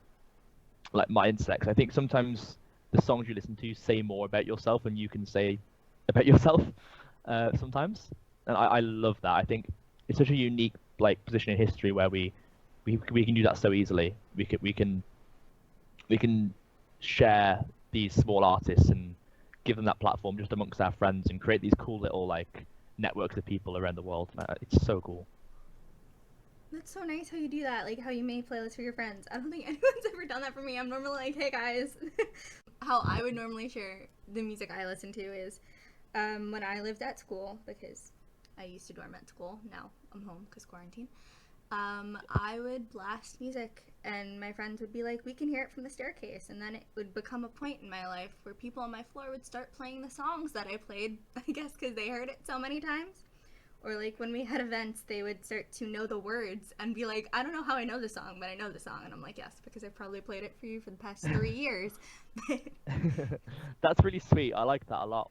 [SPEAKER 1] like mindsets. I think sometimes the songs you listen to say more about yourself than you can say about yourself sometimes, and I love that. I think it's such a unique like position in history where we can do that so easily. We can share these small artists and give them that platform just amongst our friends and create these cool little like networks of people around the world. It's so cool.
[SPEAKER 2] That's so nice how you do that, like how you make playlists for your friends. I don't think anyone's ever done that for me. I'm normally like, hey guys. How I would normally share the music I listen to is when I lived at school, because I used to dorm at school. Now I'm home because quarantine. I would blast music, and my friends would be like, we can hear it from the staircase, and then it would become a point in my life where people on my floor would start playing the songs that I played, I guess because they heard it so many times. Or like when we had events, they would start to know the words and be like, I don't know how I know the song, but I know the song. And I'm like, yes, because I've probably played it for you for the past 3 years.
[SPEAKER 1] That's really sweet. I like that a lot.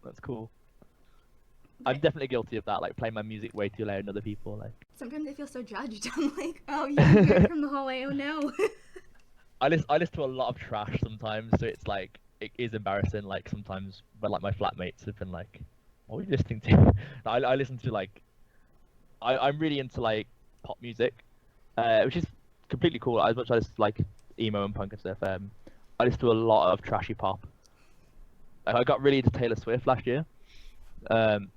[SPEAKER 1] That's cool. I'm definitely guilty of that, like playing my music way too loud in other people. Like
[SPEAKER 2] sometimes I feel so judged. I'm like, oh, you can hear it from the hallway. Oh no.
[SPEAKER 1] I listen to a lot of trash sometimes, so it's like it is embarrassing. Like sometimes when like my flatmates have been like, what are you listening to? I listen to like I'm really into like pop music, which is completely cool. As much as like emo and punk and stuff, I listen to a lot of trashy pop. Like, I got really into Taylor Swift last year, and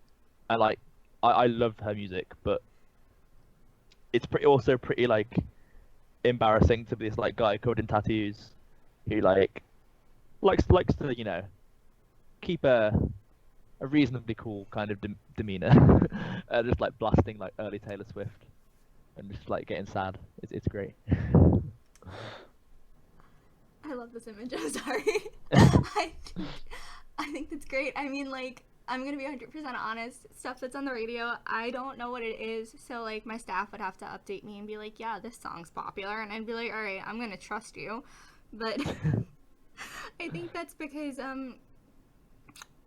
[SPEAKER 1] like I loved her music, but it's also pretty like embarrassing to be this like guy covered in tattoos who like likes to keep a reasonably cool kind of demeanor, just like blasting like early Taylor Swift and just like getting sad. It's great.
[SPEAKER 2] I love this image. I'm sorry. I think that's great. I mean, like, I'm gonna be 100% honest. Stuff that's on the radio, I don't know what it is. So like my staff would have to update me and be like, yeah, this song's popular, and I'd be like, all right, I'm gonna trust you. But I think that's because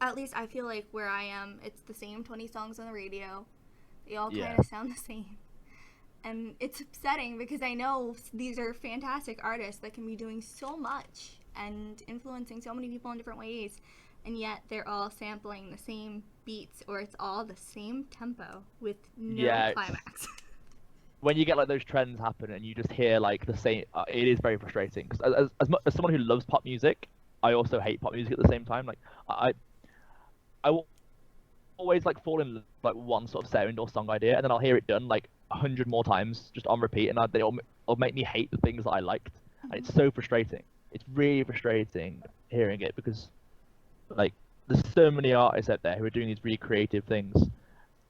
[SPEAKER 2] at least I feel like where I am, it's the same 20 songs on the radio. They all kind of sound the same. And it's upsetting because I know these are fantastic artists that can be doing so much and influencing so many people in different ways, and yet they're all sampling the same beats, or it's all the same tempo with no climax.
[SPEAKER 1] When you get like those trends happen and you just hear like the same, it is very frustrating. Because as someone who loves pop music, I also hate pop music at the same time. Like I will always like fall in like one sort of sound or song idea, and then I'll hear it done like 100 more times just on repeat, and it'll make me hate the things that I liked, and it's so frustrating. It's really frustrating hearing it, because like there's so many artists out there who are doing these really creative things,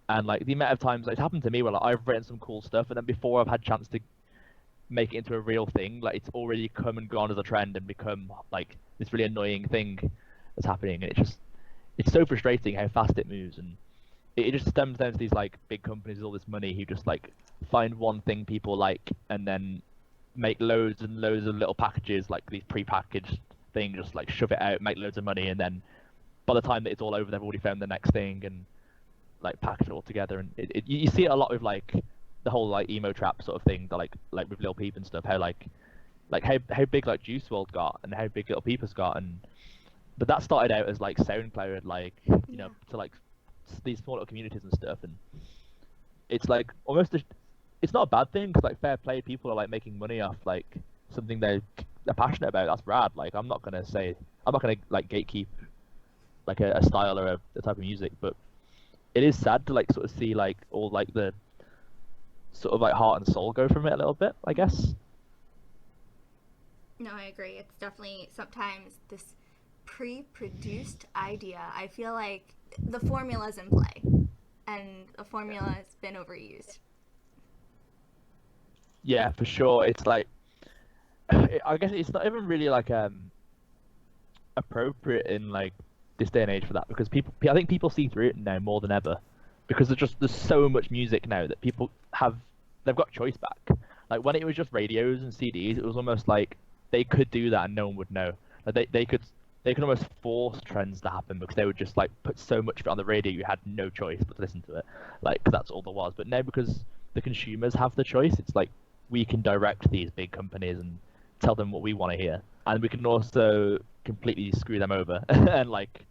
[SPEAKER 1] and like the amount of times it's happened to me where like I've written some cool stuff, and then before I've had a chance to make it into a real thing, like it's already come and gone as a trend and become like this really annoying thing that's happening, and it's so frustrating how fast it moves. And it just stems down to these like big companies with all this money who just like find one thing people like and then make loads and loads of little packages, like these pre-packaged things, just like shove it out, make loads of money, and then by the time that it's all over, they've already found the next thing and like package it all together. And you see it a lot with like the whole like emo trap sort of thing, that like with Lil Peep and stuff, how like how big like Juice WRLD got and how big Lil Peep has got, and but that started out as like SoundCloud, like you know, to like these small little communities and stuff, and it's like almost it's not a bad thing, because like fair play, people are like making money off like something they're passionate about. That's rad. Like I'm not gonna like gatekeep like a style or a type of music, but it is sad to like sort of see like all like the sort of like heart and soul go from it a little bit, I guess.
[SPEAKER 2] No, I agree. It's definitely sometimes this pre-produced idea. I feel like the formula's in play, and the formula has been overused.
[SPEAKER 1] Yeah, for sure. It's like I guess it's not even really like appropriate in like this day and age for that, because I think people see through it now more than ever, because there's so much music now that they've got choice back. Like when it was just radios and CDs, it was almost like they could do that and no one would know. Like they could almost force trends to happen, because they would just like put so much of it on the radio, you had no choice but to listen to it, like 'cause that's all there was. But now, because the consumers have the choice, it's like we can direct these big companies and tell them what we want to hear, and we can also completely screw them over. And like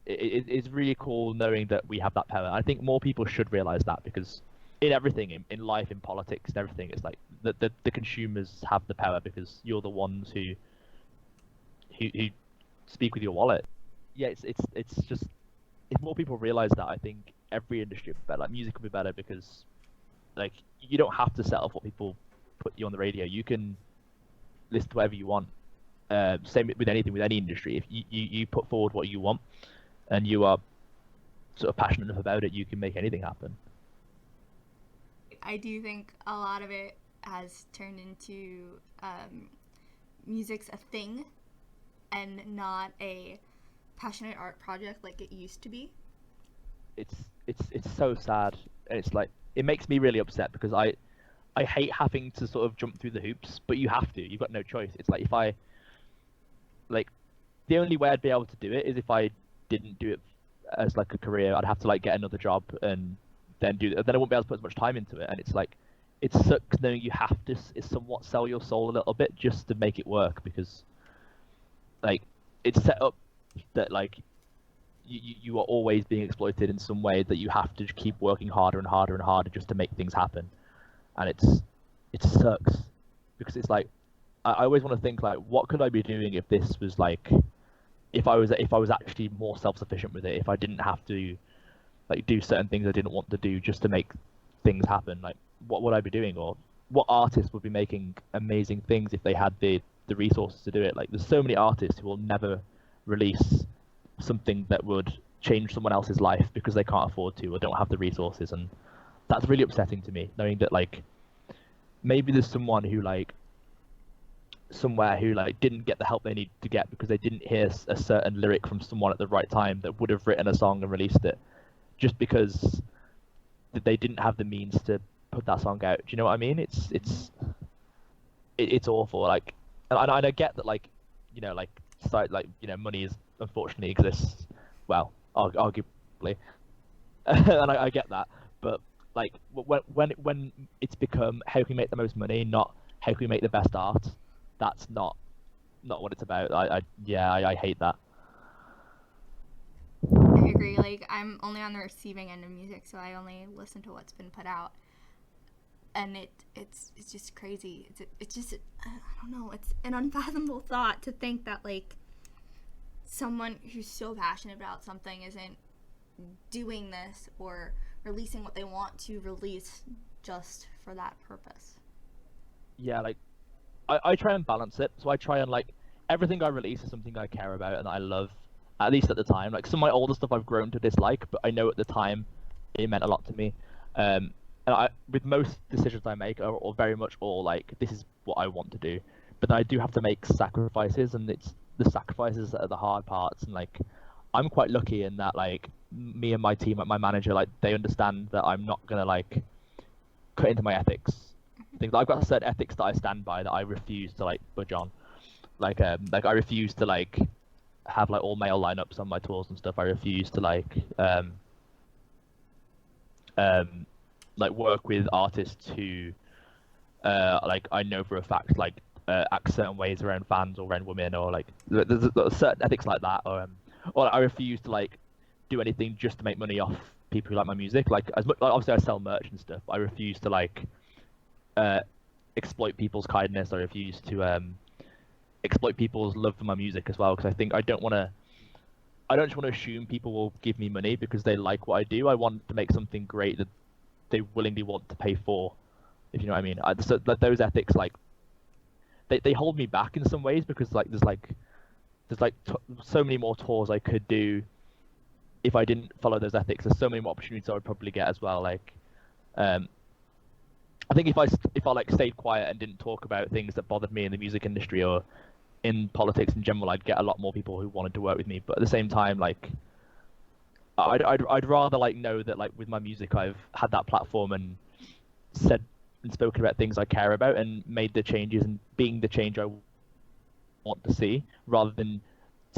[SPEAKER 1] it's really cool knowing that we have that power. I think more people should realize that, because in everything, in life, in politics and everything, it's like the consumers have the power, because you're the ones who speak with your wallet. Yeah, it's just, if more people realize that, I think every industry would be better. Like music would be better, because like you don't have to settle for what people put you on the radio. You can listen to whatever you want. Same with anything, with any industry. If you put forward what you want and you are sort of passionate enough about it, you can make anything happen.
[SPEAKER 2] I do think a lot of it has turned into music's a thing and not a passionate art project like it used to be.
[SPEAKER 1] It's so sad, and it's like it makes me really upset, because I hate having to sort of jump through the hoops, but you have to. You've got no choice. It's like if I like the only way I'd be able to do it is if I didn't do it as like a career. I'd have to like get another job and then do it. Then I won't be able to put as much time into it, and it's like it sucks knowing you have to somewhat sell your soul a little bit just to make it work, because like it's set up that like you are always being exploited in some way, that you have to keep working harder and harder and harder just to make things happen. And it sucks, because it's like I always want to think like, what could I be doing if this was like, if I was actually more self-sufficient with it, if I didn't have to like do certain things I didn't want to do just to make things happen. Like what would I be doing, or what artists would be making amazing things if they had the resources to do it? Like there's so many artists who will never release something that would change someone else's life because they can't afford to or don't have the resources, and that's really upsetting to me, knowing that like maybe there's someone who like somewhere who like didn't get the help they needed to get because they didn't hear a certain lyric from someone at the right time that would have written a song and released it, just because they didn't have the means to put that song out. Do you know what I mean? It's awful. Like, and I get that, like, you know, like money is unfortunately exists, well, arguably, and I get that, but like when it's become how can we make the most money, not how can we make the best art, that's not not what it's about. I hate that.
[SPEAKER 2] I agree. Like, I'm only on the receiving end of music, so I only listen to what's been put out, and it's just crazy. It's just, I don't know. It's an unfathomable thought to think that like someone who's so passionate about something isn't doing this or releasing what they want to release just for that purpose.
[SPEAKER 1] Yeah, like I try and balance it. So I try and like everything I release is something I care about and I love, at least at the time. Like some of my older stuff I've grown to dislike, but I know at the time it meant a lot to me. And with most decisions I make are very much all like this is what I want to do, but then I do have to make sacrifices, and it's the sacrifices that are the hard parts. And like I'm quite lucky in that like me and my team, like my manager, like they understand that I'm not gonna like cut into my ethics. Things I've got certain ethics that I stand by that I refuse to like budge on. Like I refuse to like have like all male lineups on my tours and stuff. I refuse to like work with artists who like I know for a fact like act certain ways around fans or around women, or like there's certain ethics like that, or I refuse to like do anything just to make money off people who like my music. Like as much like, obviously I sell merch and stuff. I refuse to like exploit people's kindness. I refuse to exploit people's love for my music as well, because I think I don't just want to assume people will give me money because they like what I do. I want to make something great that they willingly want to pay for, if you know what I mean. So those ethics, like they hold me back in some ways, because like there's so many more tours I could do if I didn't follow those ethics. There's so many more opportunities I would probably get as well. Like I think if I like stayed quiet and didn't talk about things that bothered me in the music industry or in politics in general, I'd get a lot more people who wanted to work with me. But at the same time, like I'd rather like know that like with my music I've had that platform and said and spoken about things I care about and made the changes and being the change I want to see, rather than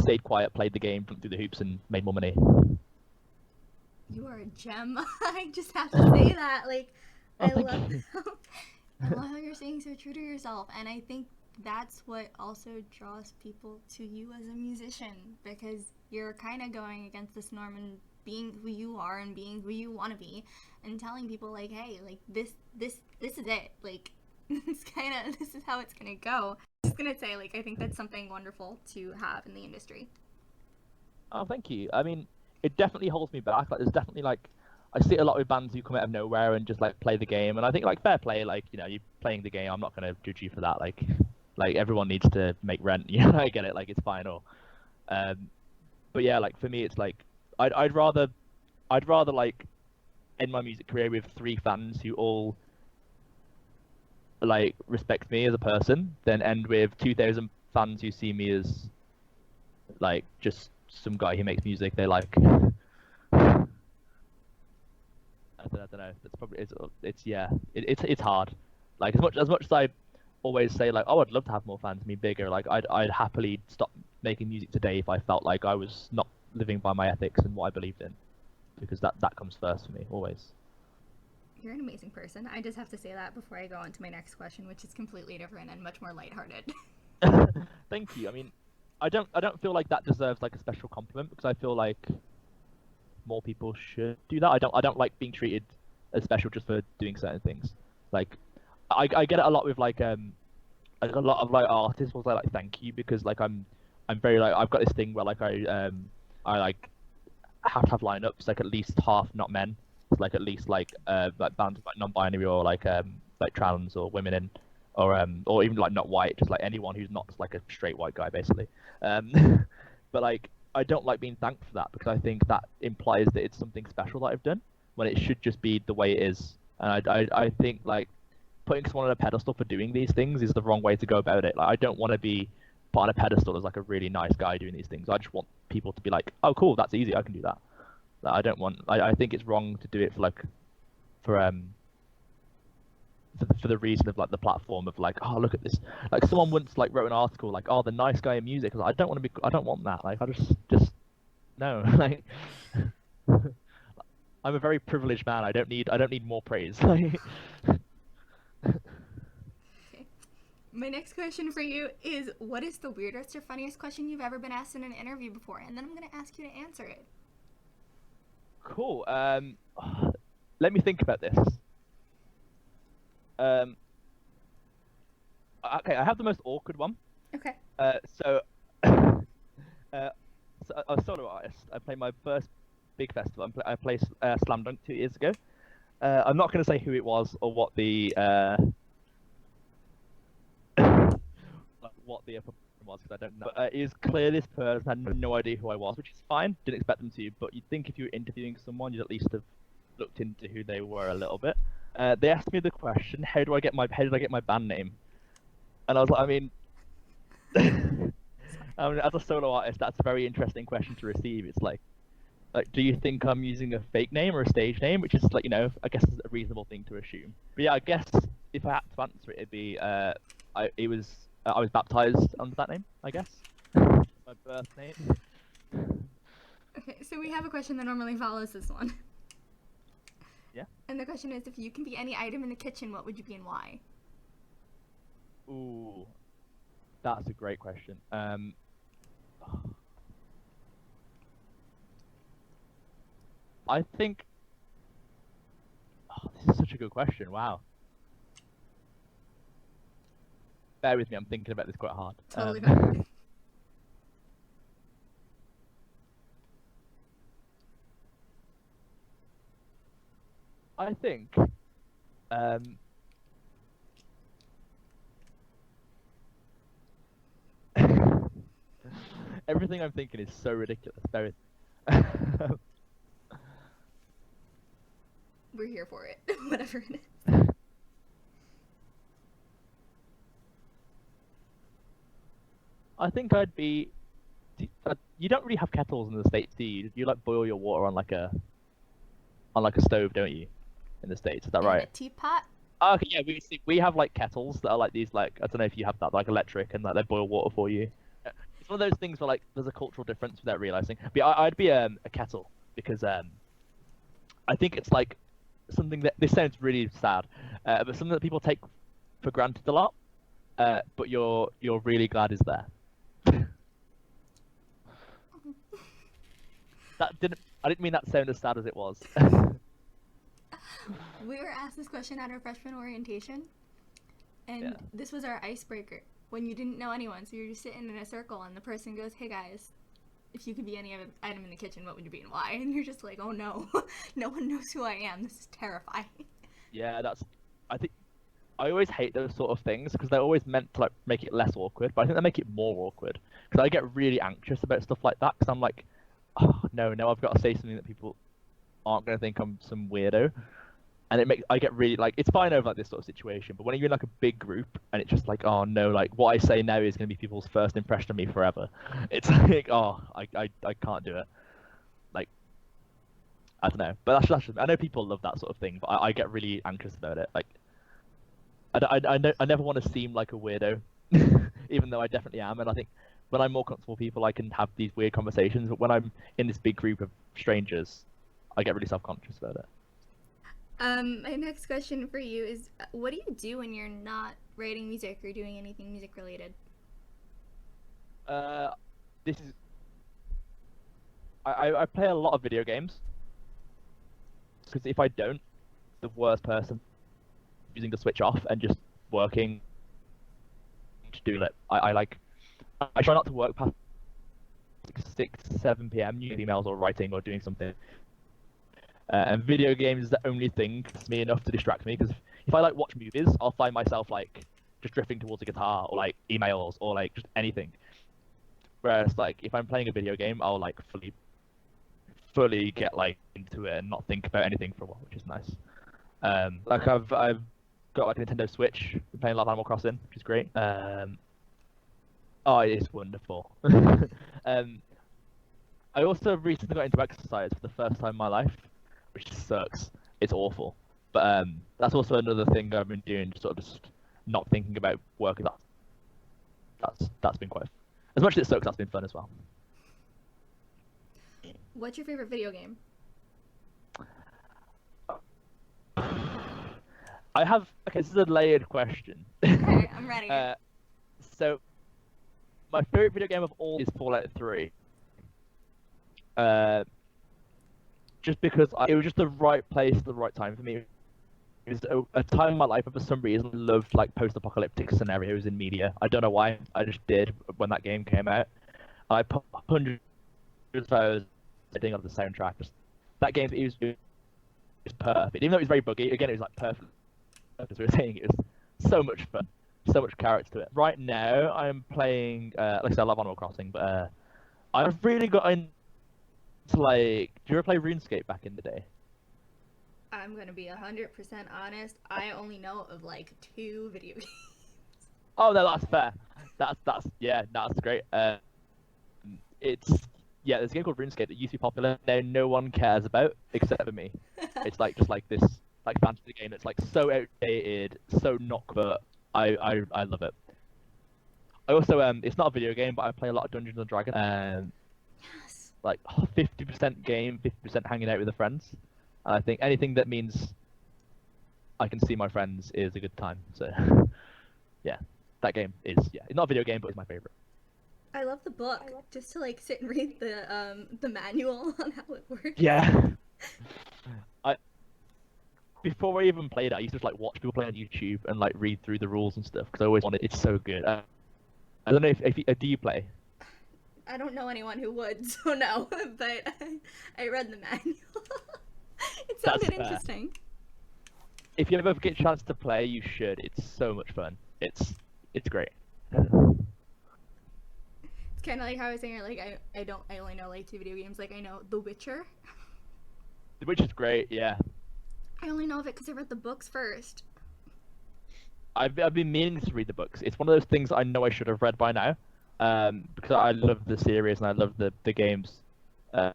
[SPEAKER 1] stayed quiet, played the game, jumped through the hoops, and made more money.
[SPEAKER 2] You are a gem. I just have to say that. Like, I love how you're staying so true to yourself, and I think that's what also draws people to you as a musician, because you're kind of going against this norm and being who you are and being who you want to be, and telling people like, hey, like this is it. Like, this is how it's gonna go. I'm just gonna say, like, I think that's something wonderful to have in the industry.
[SPEAKER 1] Oh, thank you. I mean, it definitely holds me back. Like, there's definitely like I see a lot with bands who come out of nowhere and just like play the game, and I think like fair play. Like, you know, you're playing the game. I'm not gonna judge you for that. Like everyone needs to make rent. You know, I get it. Like it's fine. Or, but yeah, like for me, it's like I'd rather like end my music career with 3 fans who all like respect me as a person than end with 2,000 fans who see me as like just some guy who makes music they like. I don't know. It's probably it's hard. Like as much as I always say like, oh, I'd love to have more fans, me bigger. Like I'd happily stop making music today if I felt like I was not living by my ethics and what I believed in, because that comes first for me always.
[SPEAKER 2] You're an amazing person. I just have to say that before I go on to my next question, which is completely different and much more lighthearted.
[SPEAKER 1] Thank you. I mean, I don't feel like that deserves like a special compliment, because I feel like more people should do that. I don't like being treated as special just for doing certain things. Like I get it a lot with like a lot of like artists will say like thank you, because like I'm very like I've got this thing where like I like have to have lineups like at least half not men. It's like at least like bands like non-binary or like trans or women in, or even like not white, just like anyone who's not like a straight white guy basically. But like I don't like being thanked for that, because I think that implies that it's something special that I've done when it should just be the way it is. And I think like putting someone on a pedestal for doing these things is the wrong way to go about it. Like I don't want to be put on a pedestal as like a really nice guy doing these things. I just want people to be like, oh cool, that's easy, I can do that. Like, I think it's wrong to do it for like for the reason of like the platform of like, oh look at this, like someone once like wrote an article like, oh the nice guy in music. I was like, I don't want that. Like I just no. Like I'm a very privileged man. I don't need more praise.
[SPEAKER 2] Okay. My next question for you is, what is the weirdest or funniest question you've ever been asked in an interview before? And then I'm going to ask you to answer it.
[SPEAKER 1] Cool. Let me think about this. Okay, I have the most awkward one.
[SPEAKER 2] Okay.
[SPEAKER 1] So I'm a solo artist. I played my first big festival. I played Slam Dunk 2 years ago. I'm not going to say who it was or what the performance was, because I don't know. But it was clear this person had no idea who I was, which is fine. Didn't expect them to, but you'd think if you were interviewing someone, you'd at least have looked into who they were a little bit. They asked me the question, how did I get my band name? And I was like, I mean, as a solo artist, that's a very interesting question to receive. It's like, do you think I'm using a fake name or a stage name? Which is like, I guess is a reasonable thing to assume. But yeah, I guess if I had to answer it, it'd be, I was baptized under that name, I guess. My birth name.
[SPEAKER 2] Okay, so we have a question that normally follows this one.
[SPEAKER 1] Yeah.
[SPEAKER 2] And the question is, if you can be any item in the kitchen, what would you be and why?
[SPEAKER 1] Ooh, that's a great question. I think. Oh, this is such a good question. Wow. Bear with me. I'm thinking about this quite hard.
[SPEAKER 2] Totally fine.
[SPEAKER 1] I think. Everything I'm thinking is so ridiculous. Bear with me.
[SPEAKER 2] We're here for it, whatever it is.
[SPEAKER 1] I think I'd be. You don't really have kettles in the States, do you? You like boil your water on like a stove, don't you? In the States, is that right?
[SPEAKER 2] A teapot?
[SPEAKER 1] Oh, okay, yeah, we have like kettles that are like these, like, I don't know if you have that, like electric, and like they boil water for you. It's one of those things where like there's a cultural difference without realizing. But yeah, I'd be a kettle, because I think it's like something that, this sounds really sad, but something that people take for granted a lot, but you're really glad is there. I didn't mean that to sound as sad as it was.
[SPEAKER 2] We were asked this question at our freshman orientation, and
[SPEAKER 1] Yeah.
[SPEAKER 2] This was our icebreaker when you didn't know anyone. So you're just sitting in a circle, and the person goes, "Hey guys, if you could be any item in the kitchen, what would you be and why?" And you're just like, "Oh no, no one knows who I am. This is terrifying."
[SPEAKER 1] Yeah, I think I always hate those sort of things because they're always meant to like make it less awkward, but I think they make it more awkward because I get really anxious about stuff like that because I'm like, oh no, I've got to say something that people aren't going to think I'm some weirdo. And I get really, like, it's fine over like this sort of situation, but when you're in like a big group and it's just like, oh no, like what I say now is going to be people's first impression of me forever. It's like, oh, I can't do it. Like, I don't know, but that's just, I know people love that sort of thing, but I get really anxious about it. Like, I never want to seem like a weirdo, even though I definitely am. And I think when I'm more comfortable with people, I can have these weird conversations. But when I'm in this big group of strangers, I get really self-conscious about it.
[SPEAKER 2] My next question for you is, what do you do when you're not writing music or doing anything music related?
[SPEAKER 1] This is. I play a lot of video games. Because if I don't, the worst person using the switch off and just working to do it. I try not to work past 6-7 p.m. using emails or writing or doing something. And video games is the only thing that's me enough to distract me, because if I like watch movies, I'll find myself like just drifting towards a guitar or like emails or like just anything. Whereas like if I'm playing a video game, I'll like fully get like into it and not think about anything for a while, which is nice. Like I've got like a Nintendo Switch, been playing a lot of Animal Crossing, which is great. Oh, it is wonderful. I also recently got into exercise for the first time in my life, which sucks. It's awful. But that's also another thing I've been doing, sort of just not thinking about work. That's been quite, as much as it sucks, that's been fun as well.
[SPEAKER 2] What's your favorite video game?
[SPEAKER 1] I have, okay, this is a layered question.
[SPEAKER 2] Okay, I'm ready.
[SPEAKER 1] So my favorite video game of all is Fallout 3. Just because it was just the right place at the right time for me. It was a time in my life where for some reason I loved like post-apocalyptic scenarios in media. I don't know why. I just did when that game came out. I put hundreds of hours editing of the soundtrack. That game it was perfect. Even though it was very buggy, again it was like perfect. As we were saying, it was so much fun, so much character to it. Right now I'm playing, like I said, I love Animal Crossing, but I've really got into like. Do you ever play RuneScape back in the day?
[SPEAKER 2] I'm gonna be 100% honest. I only know of like 2 video games.
[SPEAKER 1] Oh no, that's fair. That's great. It's there's a game called RuneScape that used to be popular. Now no one cares about except for me. It's like just like this like fantasy game that's like so outdated, so not. But I love it. I also it's not a video game, but I play a lot of Dungeons and Dragons.
[SPEAKER 2] Yes.
[SPEAKER 1] Like 50% game, 50% hanging out with the friends. And I think anything that means I can see my friends is a good time. So yeah, that game is it's not a video game, but it's my favorite.
[SPEAKER 2] I love the book. Just to like sit and read the manual on how it works.
[SPEAKER 1] Yeah. Before I even played it, I used to just like watch people play on YouTube and like read through the rules and stuff because I always wanted. It's so good. I don't know if do you play?
[SPEAKER 2] I don't know anyone who would, so no. But I read the manual. It sounded interesting.
[SPEAKER 1] If you ever get a chance to play, you should. It's so much fun. It's great.
[SPEAKER 2] It's kind of like how I was saying, like I only know like 2 video games. Like I know The Witcher.
[SPEAKER 1] The Witcher's great, yeah.
[SPEAKER 2] I only know of it because I read the books first.
[SPEAKER 1] I've been meaning to read the books. It's one of those things I know I should have read by now, because I love the series and I love the games. But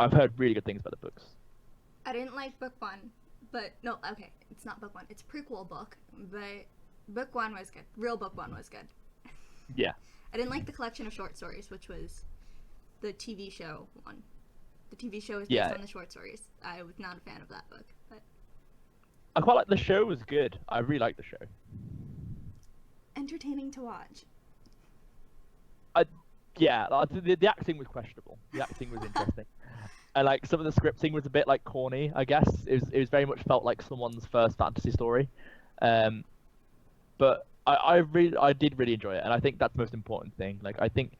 [SPEAKER 1] I've heard really good things about the books.
[SPEAKER 2] I didn't like book 1, but no, okay, it's not book 1. It's prequel book, but book 1 was good. Real book 1 was good.
[SPEAKER 1] Yeah.
[SPEAKER 2] I didn't like the collection of short stories, which was the TV show one. The TV show is based on the short stories. I was not a fan of that book, but
[SPEAKER 1] I quite like the show. Was good. I really liked the show.
[SPEAKER 2] Entertaining to watch.
[SPEAKER 1] The acting was questionable. The acting was interesting. And like some of the scripting was a bit like corny. I guess it was very much felt like someone's first fantasy story. But I did really enjoy it, and I think that's the most important thing. Like I think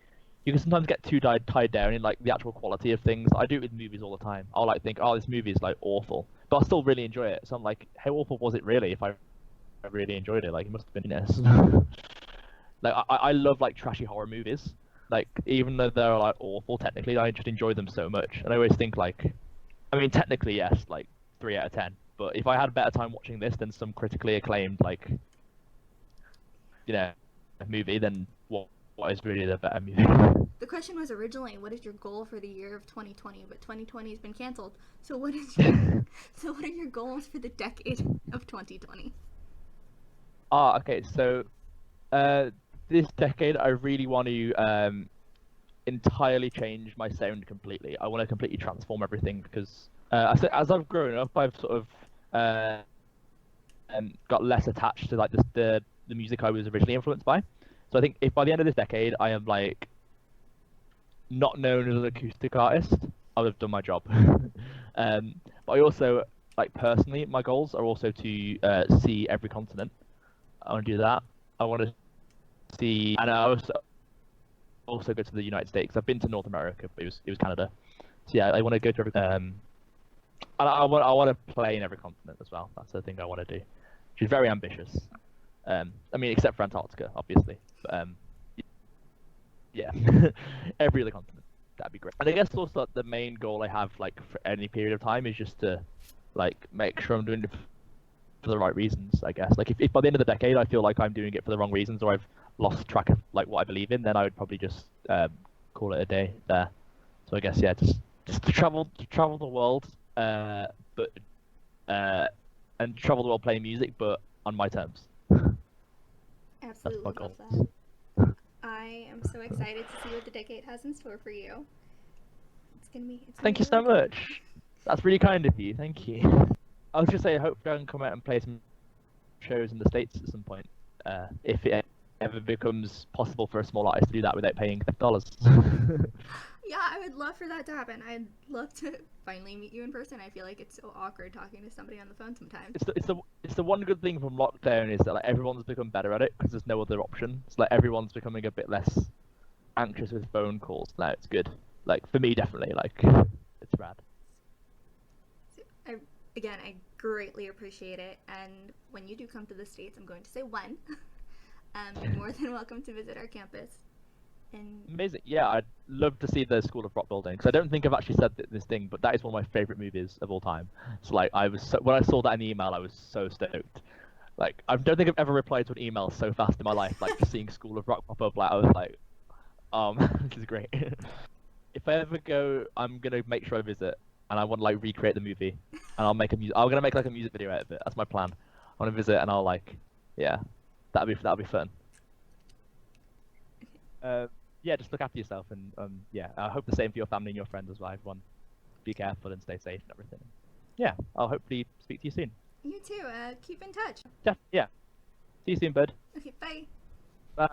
[SPEAKER 1] you can sometimes get too tied down in like the actual quality of things. I do it with movies all the time. I'll like think, oh, this movie is like awful, but I still really enjoy it. So I'm like, how awful was it really? If I really enjoyed it, like it must have been yes. Like I love like trashy horror movies. Like even though they're like awful technically, I just enjoy them so much. And I always think like, I mean technically yes, like 3 out of 10. But if I had a better time watching this than some critically acclaimed like, movie, then what is really the better movie?
[SPEAKER 2] The question was originally, what is your goal for the year of 2020? But 2020 has been canceled. So what are your goals for the decade of 2020?
[SPEAKER 1] Okay. So, this decade, I really want to entirely change my sound completely. I want to completely transform everything because as I've grown up, I've sort of got less attached to like the music I was originally influenced by. So I think if by the end of this decade I am like not known as an acoustic artist, I'll have done my job. But I also like personally, my goals are also to see every continent. I want to do that. I want to see, and I also go to the United States. I've been to North America, but it was Canada. So yeah, I want to go to every. And I want to play in every continent as well. That's the thing I want to do. Which is very ambitious. I mean, except for Antarctica, obviously. But yeah, every other continent. That'd be great. And I guess also the main goal I have, like for any period of time, is just to like make sure I'm doing it for the right reasons. I guess like if by the end of the decade I feel like I'm doing it for the wrong reasons or I've lost track of like what I believe in, then I would probably just call it a day there. So I guess just to travel the world, but and travel the world playing music, but on my terms.
[SPEAKER 2] Absolutely love that. I am so excited to see what the decade has in store for you. It's gonna be.
[SPEAKER 1] Thank you so much. That's really kind of you. Thank you. I was just saying, I hope I can come out and play some shows in the States at some point. If it ever becomes possible for a small artist to do that without paying dollars.
[SPEAKER 2] Yeah, I would love for that to happen. I'd love to finally meet you in person. I feel like it's so awkward talking to somebody on the phone sometimes.
[SPEAKER 1] It's the one good thing from lockdown is that like everyone's become better at it because there's no other option. It's like everyone's becoming a bit less anxious with phone calls now. It's good. Like for me, definitely. Like it's rad.
[SPEAKER 2] I greatly appreciate it. And when you do come to the States, I'm going to say when. You're more than welcome to visit our campus. And
[SPEAKER 1] Amazing. Yeah, I'd love to see the School of Rock building because I don't think I've actually said this thing, but that is one of my favorite movies of all time. So like, when I saw that in the email, I was so stoked. Like, I don't think I've ever replied to an email so fast in my life. Like, just seeing School of Rock pop up, like I was like, this is great. If I ever go, I'm gonna make sure I visit, and I want to like recreate the movie, and I'm gonna make like a music video out of it. That's my plan. I want to visit, and I'll like, yeah, that'll be fun. Yeah, just look after yourself, and yeah, I hope the same for your family and your friends as well. Everyone, be careful and stay safe and everything. Yeah, I'll hopefully speak to you soon.
[SPEAKER 2] you too. Keep in touch.
[SPEAKER 1] Yeah. See you soon, bud.
[SPEAKER 2] Okay, bye.
[SPEAKER 1] Bye.